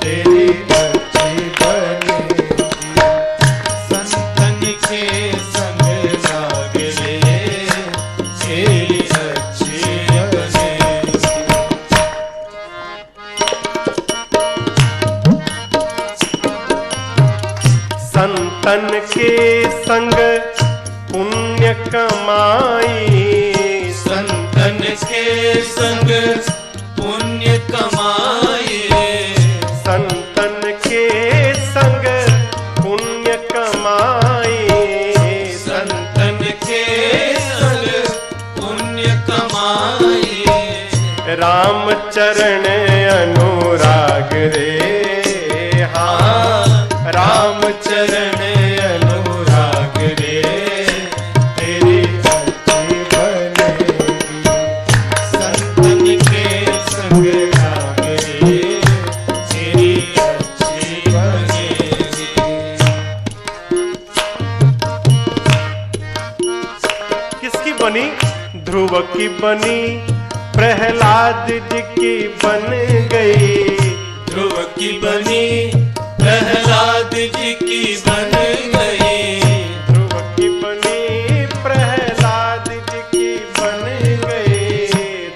[SPEAKER 2] तेरी अच्छी बनेगी। संतन के संग लाग रे तेरी अच्छी बनेगी।
[SPEAKER 1] संतन के संग पुण्य कमाई।
[SPEAKER 2] संतन के संग पुण्य कमाए।
[SPEAKER 1] संतन के संग पुण्य कमाई।
[SPEAKER 2] संतन के संग पुण्य कमाए।
[SPEAKER 1] राम चरण अनुराग रे। हाँ,
[SPEAKER 2] राम चरण अनुराग रे तेरी अच्छी बनेगी। संतन के संग लाग रे तेरी अच्छी बनेगी।
[SPEAKER 1] किसकी बनी? ध्रुव की बनी, प्रहलाद जी की बन गई।
[SPEAKER 2] ध्रुव की बनी प्रहलाद जी की बन गई।
[SPEAKER 1] ध्रुव की बनी, प्रहलाद जी की बन गई।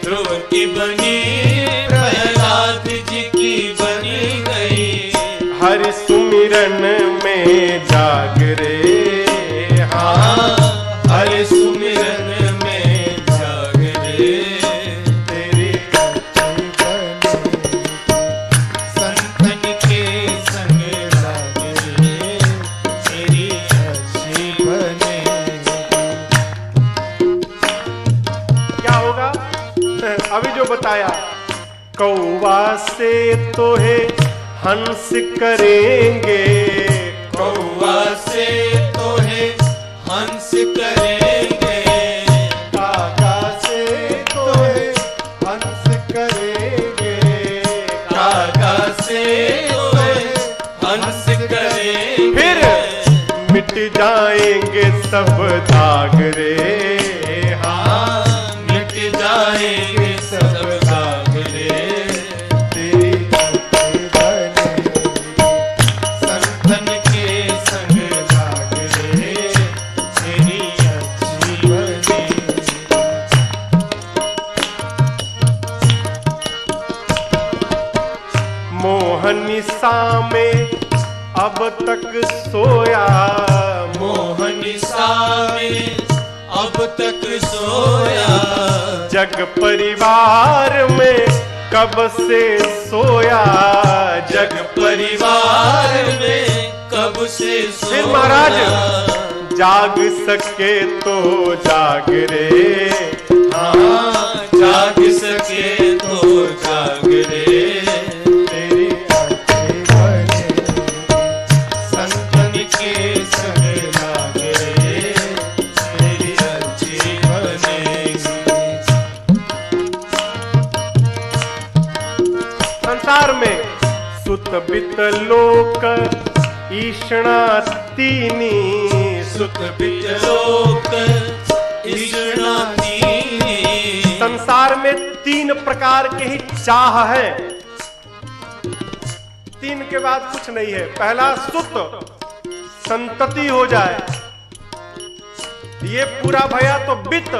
[SPEAKER 2] ध्रुव की बनी प्रहलाद जी की बन गई।
[SPEAKER 1] हरि सुमिरन में जाग रे। हाँ,
[SPEAKER 2] हरि सुमिरन में जाग रे
[SPEAKER 1] तेरी
[SPEAKER 2] अच्छी बनेगी। संतन के संग लाग रे तेरी अच्छी बनेगी।
[SPEAKER 1] क्या होगा? कौवा से तोहे हंस करेंगे,
[SPEAKER 2] कौवा से तोहे हंस करेंगे,
[SPEAKER 1] कागा से तोहे हंस करेंगे,
[SPEAKER 2] कागा से तोहे हंस करेंगे।
[SPEAKER 1] फिर मिट जाएंगे सब दाग रे,
[SPEAKER 2] हाँ मिट जाएंगे सब दाग रे।
[SPEAKER 1] तेरी अच्छी बनेगी,
[SPEAKER 2] संतन के संग लाग रे, तेरी अच्छी बनेगी।
[SPEAKER 1] मोहनिसा में अब तक सोया,
[SPEAKER 2] मोहनिसा में अब तक सोया,
[SPEAKER 1] जग परिवार में कब से सोया,
[SPEAKER 2] जग परिवार में कब से सोया।
[SPEAKER 1] फिर महाराज जाग सके तो जाग रे,
[SPEAKER 2] हाँ जाग सके तो जाग रे,
[SPEAKER 1] तेरी अच्छी बनेगी,
[SPEAKER 2] संतन के संग लाग रे, तेरी अच्छी बनेगी।
[SPEAKER 1] संसार में सुत बित लोक ईषणा तीनी,
[SPEAKER 2] सुख बिच लोक ईषणा तीनी।
[SPEAKER 1] संसार में तीन प्रकार के ही चाह है, तीन के बाद कुछ नहीं है। पहला सुत, संतति हो जाए, ये पूरा भया तो बित,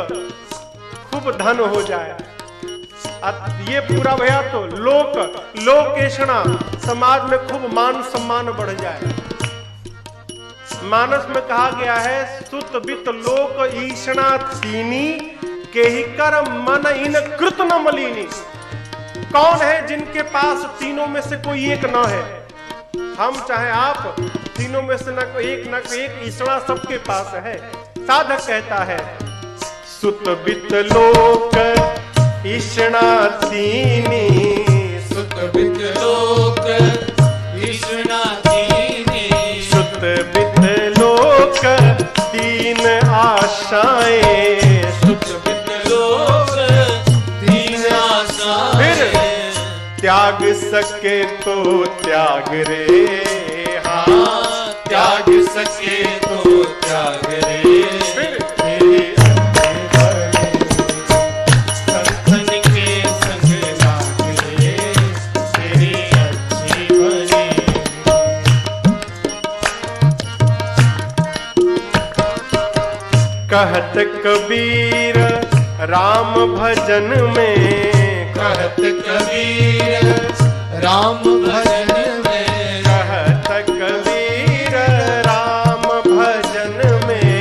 [SPEAKER 1] खूब धन हो जाए, ये पूरा भया तो लोक, लोकेशना, समाज में खूब मान सम्मान बढ़ जाए। मानस में कहा गया है सुत बित लोक ईषणा तीनी, के ही कर मन इन कृत न मलिनी। कौन है जिनके पास तीनों में से कोई एक न है? हम चाहे आप, तीनों में से न एक ईषणा सबके पास है। साधक कहता है सुत बित लोक ईषणा तीनी,
[SPEAKER 2] सुत बित लोक ईषणा तीनी,
[SPEAKER 1] सुत बित लोक तीन आशाएं,
[SPEAKER 2] सुत बित लोक तीन आशाएं।
[SPEAKER 1] फिर त्याग सके तो त्याग रे,
[SPEAKER 2] हाँ त्याग सके तो त्याग रे,
[SPEAKER 1] फिर
[SPEAKER 2] तेरी अच्छी बनेगी, संतन के संग लाग रे, तेरी अच्छी बनेगी।
[SPEAKER 1] कहत कबीर राम भजन में,
[SPEAKER 2] कहत कबीर राम भजन में,
[SPEAKER 1] कहत कबीर राम भजन में,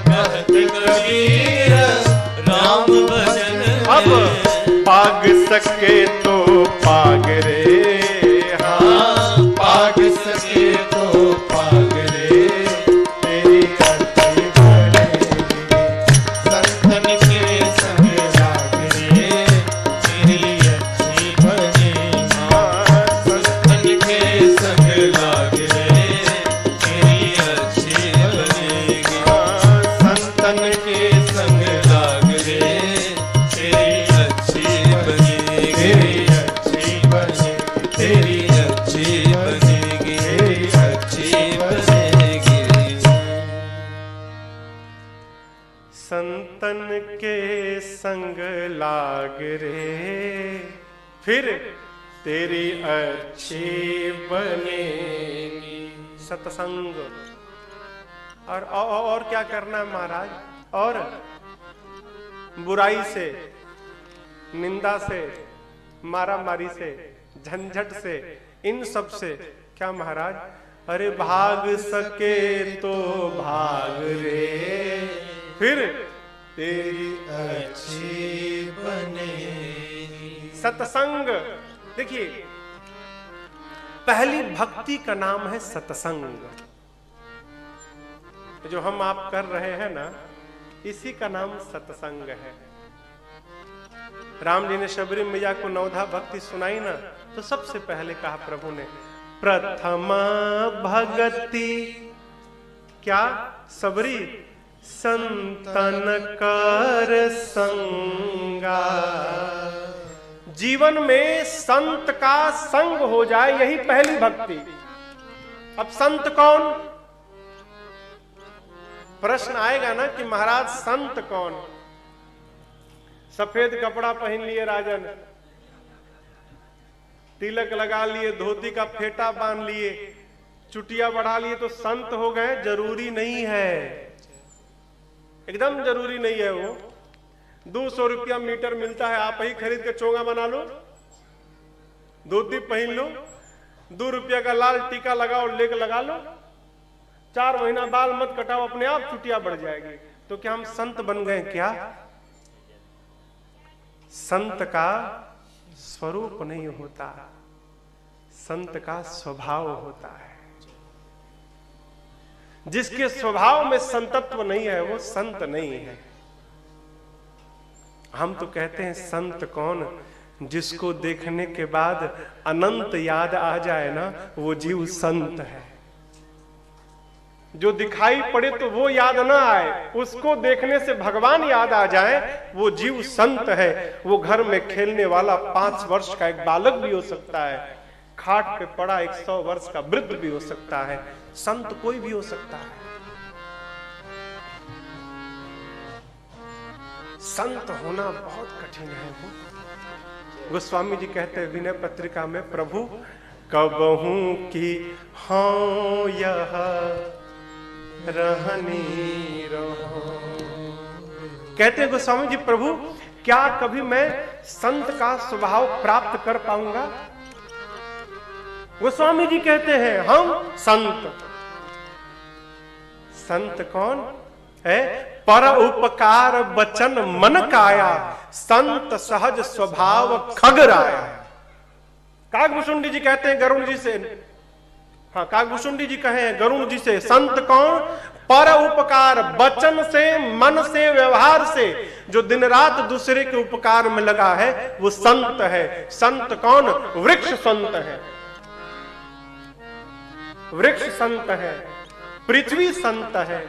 [SPEAKER 2] कहत कबीर राम भजन
[SPEAKER 1] अब
[SPEAKER 2] में।
[SPEAKER 1] पाग सके तो पाग रे,
[SPEAKER 2] हाँ पाग सके तो पाग रे,
[SPEAKER 1] तेरी अच्छी बनेगी,
[SPEAKER 2] संतन के संग लाग रे, तेरी अच्छी बनेगी। संतन के संग लाग रे, तेरी अच्छी बनेगी। संतन के संग लाग रे, तेरी अच्छी बनेगी, तेरी अच्छी बनेगी, तेरी अच्छी बनेगी, तेरी अच्छी बनेगी।
[SPEAKER 1] संतन के संग लाग रे, फिर तेरी अच्छी बनेगी। सत्संग और क्या करना है महाराज? और बुराई से, निंदा से, मारा मारी से, झंझट से, इन सब से क्या महाराज? अरे भाग सके तो भाग रे, फिर तेरी
[SPEAKER 2] अच्छी बनेगी।
[SPEAKER 1] सत्संग। देखिए, पहली भक्ति का नाम है सत्संग। जो हम आप कर रहे हैं ना, इसी का नाम सत्संग है। राम जी ने शबरी मैया को नवधा भक्ति सुनाई ना, तो सबसे पहले कहा प्रभु ने, प्रथमा भगति क्या सबरी संतन कर संगा। जीवन में संत का संग हो जाए, यही पहली भक्ति। अब संत कौन? प्रश्न आएगा ना कि महाराज संत कौन? सफेद कपड़ा पहन लिए राजन, तिलक लगा लिए, धोती का फेटा बांध लिए, चुटिया बढ़ा लिए तो संत हो गए? जरूरी नहीं है, एकदम जरूरी नहीं है। वो 200 रुपया मीटर मिलता है, आप ही खरीद के चोंगा बना लो, धोती पहन लो, 2 रुपया का लाल टीका लगाओ, लेग लगा लो, 4 महीना बाल मत कटाओ, अपने आप चुटिया बढ़ जाएगी। तो क्या हम संत बन गए क्या? संत का स्वरूप नहीं होता, संत का स्वभाव होता है। जिसके स्वभाव में संतत्व नहीं है वो संत नहीं है। हम तो कहते हैं संत कौन? जिसको देखने के बाद अनंत याद आ जाए ना, वो जीव संत है। जो दिखाई पड़े तो वो याद ना आए, उसको देखने से भगवान याद आ जाए, वो जीव संत है। वो घर में खेलने वाला 5 वर्ष का एक बालक भी हो सकता है, खाट पे पड़ा 100 वर्ष का वृद्ध भी हो सकता है, संत कोई भी हो सकता है। संत होना बहुत कठिन है। गोस्वामी जी कहते हैं विनय पत्रिका में, प्रभु कबहू की हाँ यह रहनी रहो। कहते हैं गोस्वामी जी, प्रभु क्या कभी मैं संत का स्वभाव प्राप्त कर पाऊंगा? गोस्वामी जी कहते हैं हम संत। संत कौन है? पर उपकार बचन मन काया, संत सहज स्वभाव खगराया। काकभूषुंडी जी कहते हैं गरुण जी से, हाँ काकभूषुंडी जी कहे गरुण जी से, संत कौन? पर उपकार बचन से, मन से, व्यवहार से, जो दिन रात दूसरे के उपकार में लगा है वो संत है। संत कौन? वृक्ष संत है, वृक्ष संत है, पृथ्वी संत है,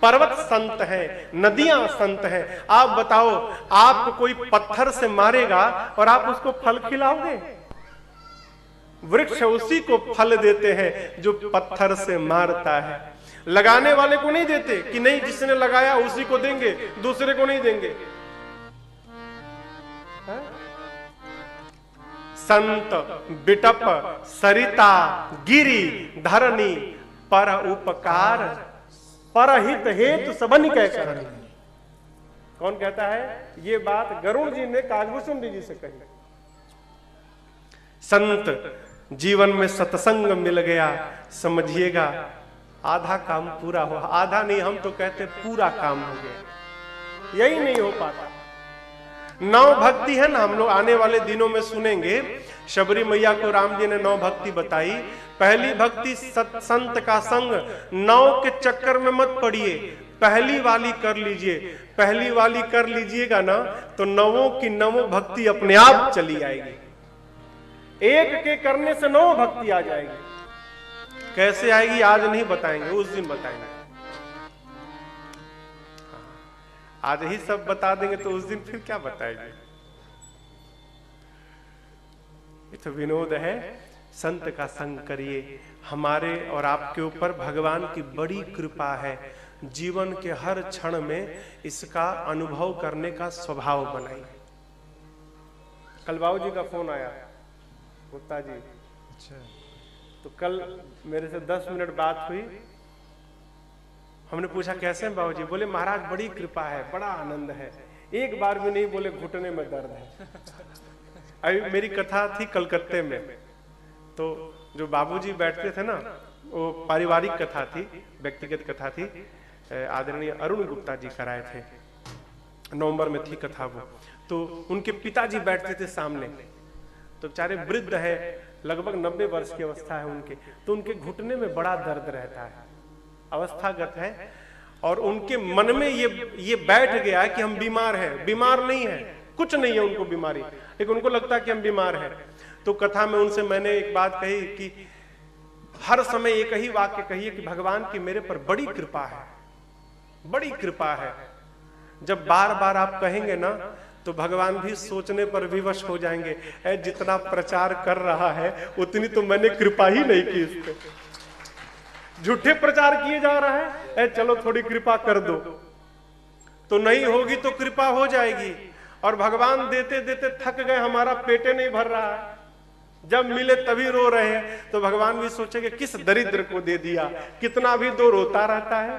[SPEAKER 1] पर्वत संत है, नदियां संत है। आप बताओ, आपको कोई पत्थर से मारेगा और आप उसको फल खिलाओगे? वृक्ष उसी को फल देते हैं जो पत्थर से मारता है, लगाने वाले को नहीं देते कि नहीं जिसने लगाया उसी को देंगे, दूसरे को नहीं देंगे। संत बिटप सरिता गिरी धरनी, पर उपकार परहित हेतु सबन कह करनी। कौन कहता है ये बात? गरुड़ जी ने काकभूषुंडी जी से कही। संत जीवन में सत्संग मिल गया, समझिएगा आधा काम पूरा हुआ। आधा नहीं, हम तो कहते पूरा काम हो गया। यही नहीं हो पाता। 9 भक्ति है ना, हम लोग आने वाले दिनों में सुनेंगे। शबरी मैया को राम जी ने 9 भक्ति बताई। पहली भक्ति संत का संग। 9 के चक्कर में मत पड़िए, पहली वाली कर लीजिए। पहली वाली कर लीजिएगा ना तो 9 की 9 भक्ति अपने आप चली आएगी। एक के करने से 9 भक्ति आ जाएगी। कैसे आएगी आज नहीं बताएंगे, उस दिन बताएंगे। आज ही सब बता देंगे तो उस दिन फिर क्या बताएंगे। ये तो विनोद है। संत का संग करिए। हमारे और आपके ऊपर भगवान की बड़ी कृपा है। जीवन के हर क्षण में इसका अनुभव करने का स्वभाव बनाइए। कल बाबू जी का फोन आया, गुप्ता जी। अच्छा। तो कल मेरे से 10 मिनट बात हुई। हमने पूछा कैसे हैं बाबू जी? बोले महाराज बड़ी कृपा है, बड़ा आनंद है। एक बार भी नहीं बोले घुटने में दर्द है। अभी मेरी कथा थी कलकत्ते में, तो जो बाबूजी बैठते थे ना, वो पारिवारिक कथा थी, व्यक्तिगत कथा थी। आदरणीय अरुण गुप्ता जी कराए थे, नवंबर में थी कथा वो। तो उनके पिताजी बैठते थे सामने, तो बेचारे वृद्ध है, लगभग 90 वर्ष की अवस्था है उनके। तो उनके घुटने में बड़ा दर्द रहता है, अवस्थागत है। और उनके मन में ये बैठ गया कि हम बीमार हैं। बीमार नहीं है, कुछ नहीं है उनको बीमारी, लेकिन उनको लगता है कि हम बीमार हैं। तो कथा में उनसे मैंने एक बात कही कि हर समय एक ही वाक्य कहिए कि भगवान की मेरे पर बड़ी कृपा है, बड़ी कृपा है। जब बार बार आप कहेंगे ना तो भगवान भी सोचने पर विवश हो जाएंगे, ऐ जितना प्रचार कर रहा है उतनी तो मैंने कृपा ही नहीं की इस पे, झूठे प्रचार किए जा रहा है, ऐ चलो थोड़ी कृपा कर दो। तो नहीं होगी तो कृपा हो जाएगी। और भगवान देते देते थक गए, हमारा पेटे नहीं भर रहा है, जब मिले तभी रो रहे हैं, तो भगवान भी सोचेंगे किस दरिद्र को दे दिया, कितना भी तो रोता रहता है।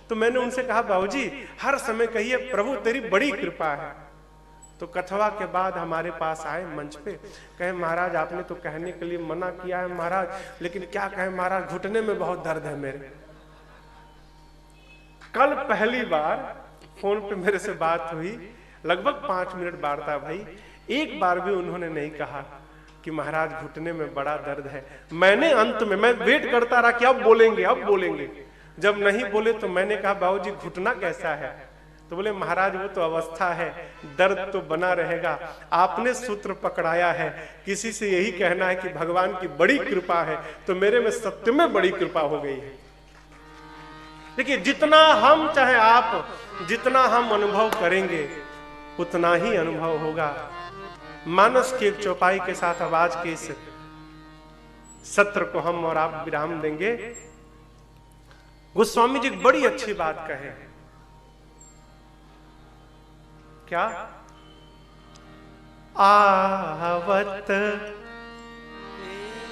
[SPEAKER 1] तो मैंने उनसे कहा बाबूजी हर समय कहिए प्रभु तेरी बड़ी कृपा है। तो कथवा के बाद हमारे पास आए मंच पे, कहे महाराज आपने तो कहने के लिए मना किया है महाराज, लेकिन क्या कहे महाराज घुटने में बहुत दर्द है मेरे। कल पहली बार फोन पे मेरे से बात हुई, लगभग 5 मिनट वार्ता भाई, एक बार भी उन्होंने नहीं कहा कि महाराज घुटने में बड़ा दर्द है। मैंने अंत में मैं वेट करता रहा कि अब बोलेंगे अब बोलेंगे, जब नहीं बोले तो मैंने कहा बाबूजी घुटना कैसा है? तो बोले महाराज वो तो अवस्था है, दर्द तो बना रहेगा, आपने सूत्र पकड़ाया है, किसी से यही कहना है कि भगवान की बड़ी कृपा है, तो मेरे में सत्य में बड़ी कृपा हो गई है। देखिए जितना हम चाहे आप जितना हम अनुभव करेंगे उतना ही अनुभव होगा। मानस की एक चौपाई के साथ अब आज के इस सत्र को हम और आप विराम देंगे। गोस्वामी जी बड़ी अच्छी बात कहे, क्या? आवत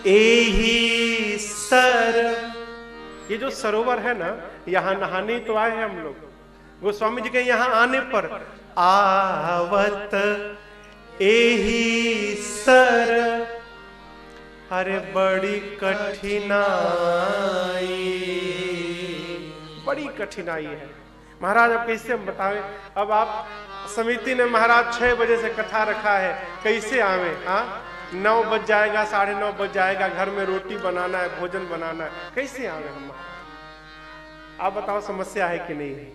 [SPEAKER 1] एही सर, ये जो सरोवर है ना, यहां नहाने तो आए हैं हम लोग। गोस्वामी जी के यहां आने पर आवत एही सर, अरे बड़ी कठिनाई, बड़ी कठिनाई है महाराज। अब कैसे हम बतावे? अब आप समिति ने महाराज 6 बजे से कथा रखा है, कैसे आवे? हाँ 9 बज जाएगा, 9:30 बज जाएगा, घर में रोटी बनाना है, भोजन बनाना है, कैसे आवे हम? आप बताओ समस्या है कि नहीं है?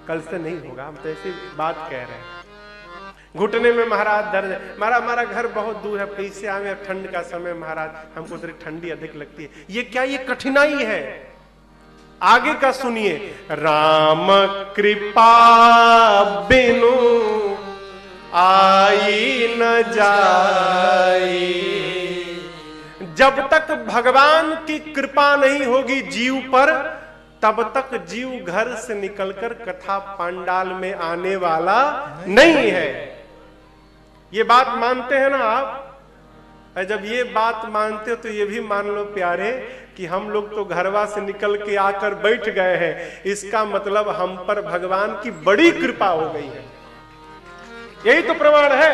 [SPEAKER 1] कल से नहीं होगा, हम तो ऐसी बात कह रहे हैं। घुटने में महाराज दर्द है, हमारा घर बहुत दूर है, कैसे आवे? ठंड का समय महाराज, हमको उधर ठंडी अधिक लगती है। ये क्या, ये कठिनाई है। आगे का सुनिए, राम कृपा बिनु आई न जाई। जब तक भगवान की कृपा नहीं होगी जीव पर, तब तक जीव घर से निकलकर कथा पंडाल में आने वाला नहीं है। ये बात मानते हैं ना आप? जब ये बात मानते हो तो ये भी मान लो प्यारे कि हम लोग तो घरवा से निकल के आकर बैठ गए हैं, इसका मतलब हम पर भगवान की बड़ी कृपा हो गई है। यही तो प्रमाण है,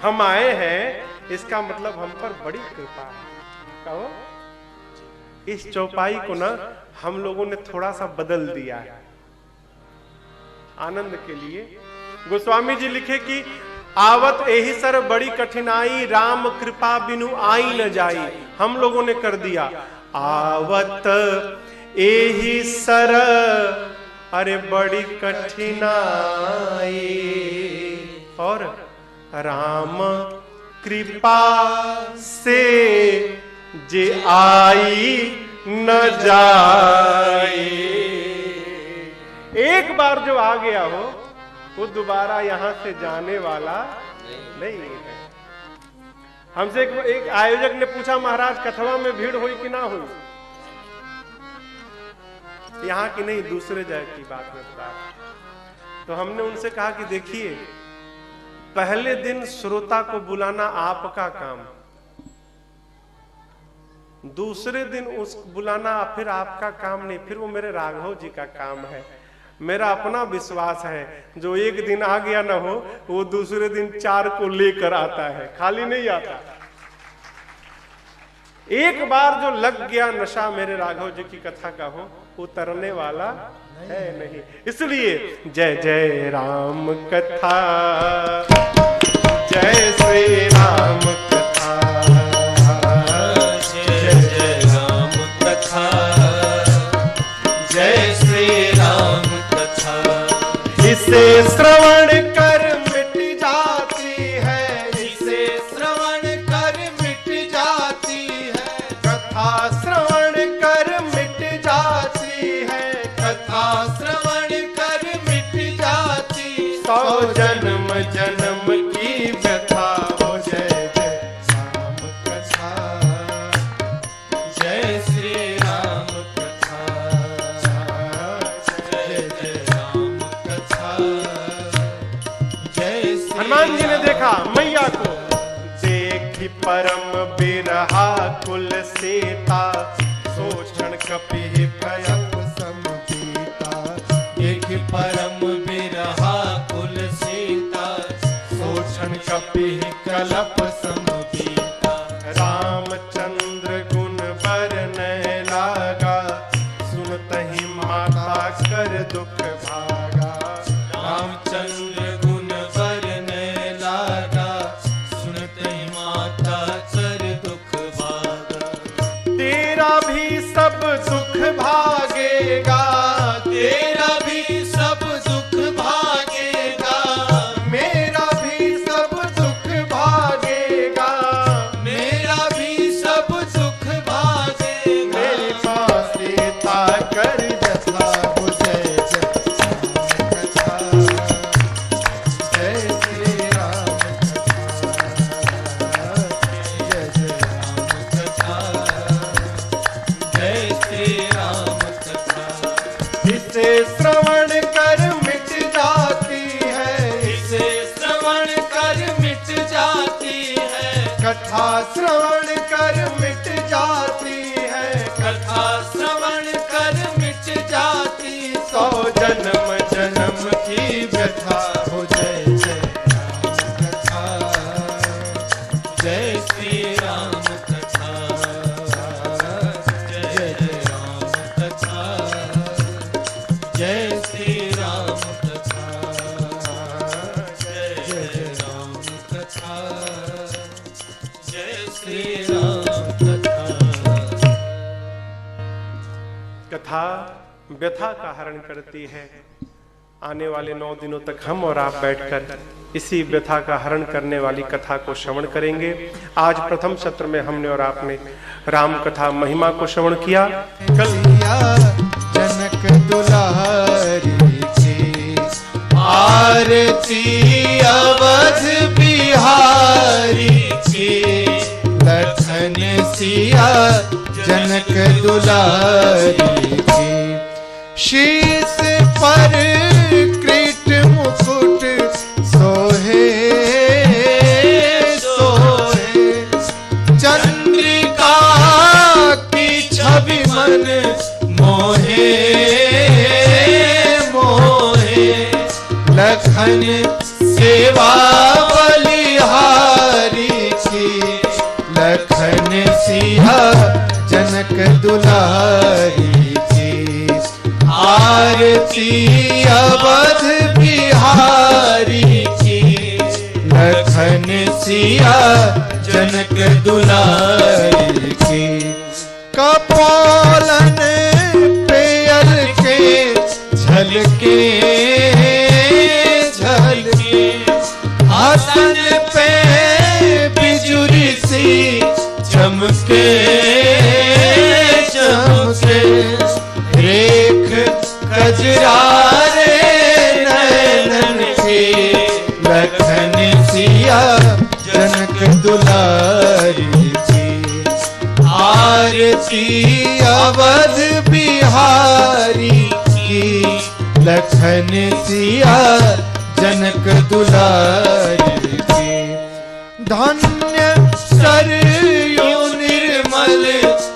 [SPEAKER 1] हम आए हैं इसका मतलब हम पर बड़ी कृपा है। कहो इस चौपाई को ना हम लोगों ने थोड़ा सा बदल दिया है आनंद के लिए। गोस्वामी जी लिखे कि आवत एही सर बड़ी कठिनाई, राम कृपा बिनु आई न जाई। हम लोगों ने कर दिया आवत एही सर, अरे बड़ी कठिनाई, और राम कृपा से जे आई न जाए। एक बार जो आ गया हो वो दोबारा यहां से जाने वाला नहीं है। हमसे एक आयोजक ने पूछा महाराज कथवा में भीड़ हुई कि ना हुई? यहां की नहीं, दूसरे जगह की बात में बता। तो हमने उनसे कहा कि देखिए पहले दिन श्रोता को बुलाना आपका काम, दूसरे दिन उस बुलाना फिर आपका काम नहीं, फिर वो मेरे राघव जी का काम है। मेरा अपना विश्वास है जो एक दिन आ गया ना हो वो दूसरे दिन 4 को लेकर आता है, खाली नहीं आता। एक बार जो लग गया नशा मेरे राघव जी की कथा का हो, उतरने वाला है नहीं। इसलिए जय जय राम कथा, जय श्री राम कथा,
[SPEAKER 2] जय जय राम कथा, जय श्री राम कथा।
[SPEAKER 1] इसे श्रवण कर है,
[SPEAKER 2] कथा श्रवण कर मिट जाती,
[SPEAKER 1] 100 जन्म जन्म की व्यथा हो। जय जय
[SPEAKER 2] राम कथा, जय श्री राम कथा, जय जय राम कथा, जय श्री
[SPEAKER 1] हनुमान जी ने देखा मैया को, देखी परम बिरहा कुल सीता, सोचन कपि भयप
[SPEAKER 2] समपीता, देख परम बिरहा कुल सीता,
[SPEAKER 1] सोचन कपि
[SPEAKER 2] कलप समपीता,
[SPEAKER 1] रामचंद्र गुण बरनय लागा, सुनतहि माता कर दुख भागा।
[SPEAKER 2] रामचंद्र गुण बरने लागा, सुनते ही माता कर दुख भागा,
[SPEAKER 1] तेरा भी सब दुख भागेगा,
[SPEAKER 2] तेरा भी सब दुख भागेगा,
[SPEAKER 1] मेरा भी सब दुख भागेगा,
[SPEAKER 2] मेरा भी सब दुख भागेगा,
[SPEAKER 1] मेरी माँ सीता कर जथा हो। जय जय
[SPEAKER 2] कथा, जय श्री राम कथा, जय जय राम कथा, जय श्री राम कथा,
[SPEAKER 1] इसे श्रवण कर मिट जाती है,
[SPEAKER 2] इसे श्रवण कर मिट जाती है,
[SPEAKER 1] कथा श्रवण कर मिट जाती है,
[SPEAKER 2] कथा श्रवण कर मिट जाती,
[SPEAKER 1] 100 जन्म जन्म की व्यथा हो। जय जय
[SPEAKER 2] राम कथा, जय श्री राम कथा, जय जय राम कथा, जय श्री राम कथा, जय जय राम कथा, जय श्री राम कथा।
[SPEAKER 1] कथा व्यथा का हरण करती है। आने वाले 9 दिनों तक हम और आप बैठकर इसी व्यथा का हरण करने वाली कथा को श्रवण करेंगे। आज प्रथम सत्र में हमने और आपने राम कथा महिमा को श्रवण किया। कल
[SPEAKER 2] जनक दुलारी की आरती अवध बिहारी की, लखन सिया जनक दुलारी की, शीस पर कृत मुकुट सोहे सोहे, चंद्रिका की छवि मन मोहे मोहे, लखन सेवा बलिहारी की, लखन सिया जनक दुलारी की, आरती अवध बिहारी की, लखन सिया जनक दुलारी की, कपोलन पेयल के झलके झलके, आसन पे बिजुरी सी चमके चमके, रेख कजरारे नैनन के, लखन सिया जनक दुलारी की, आरती अवध बिहारी की, लखन सिया जनक दुलारी की, धन्य सरयू निर्मल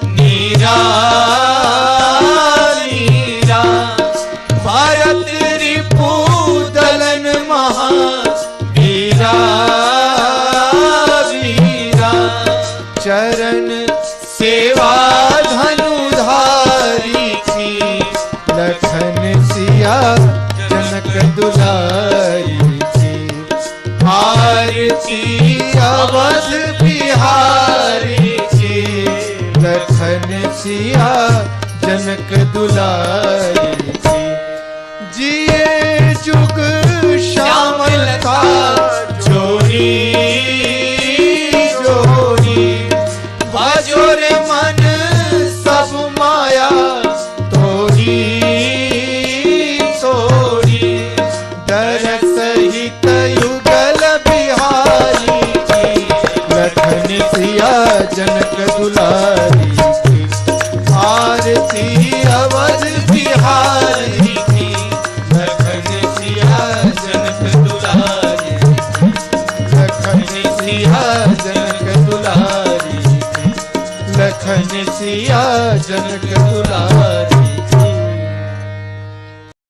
[SPEAKER 2] नीरा नीरा, भारत रिपुदलन महावीरा वीरा, चरण सेवा धनुधारी की, लखन सिया जनक दुलारी की, आरती अवध बिहारी की, लखन सिया जनक दुलारी की, जिए जुग श्यामलता जोरी जोरी, बाजोर मन सब माया तोरी लखन सिया जनक दुलारे।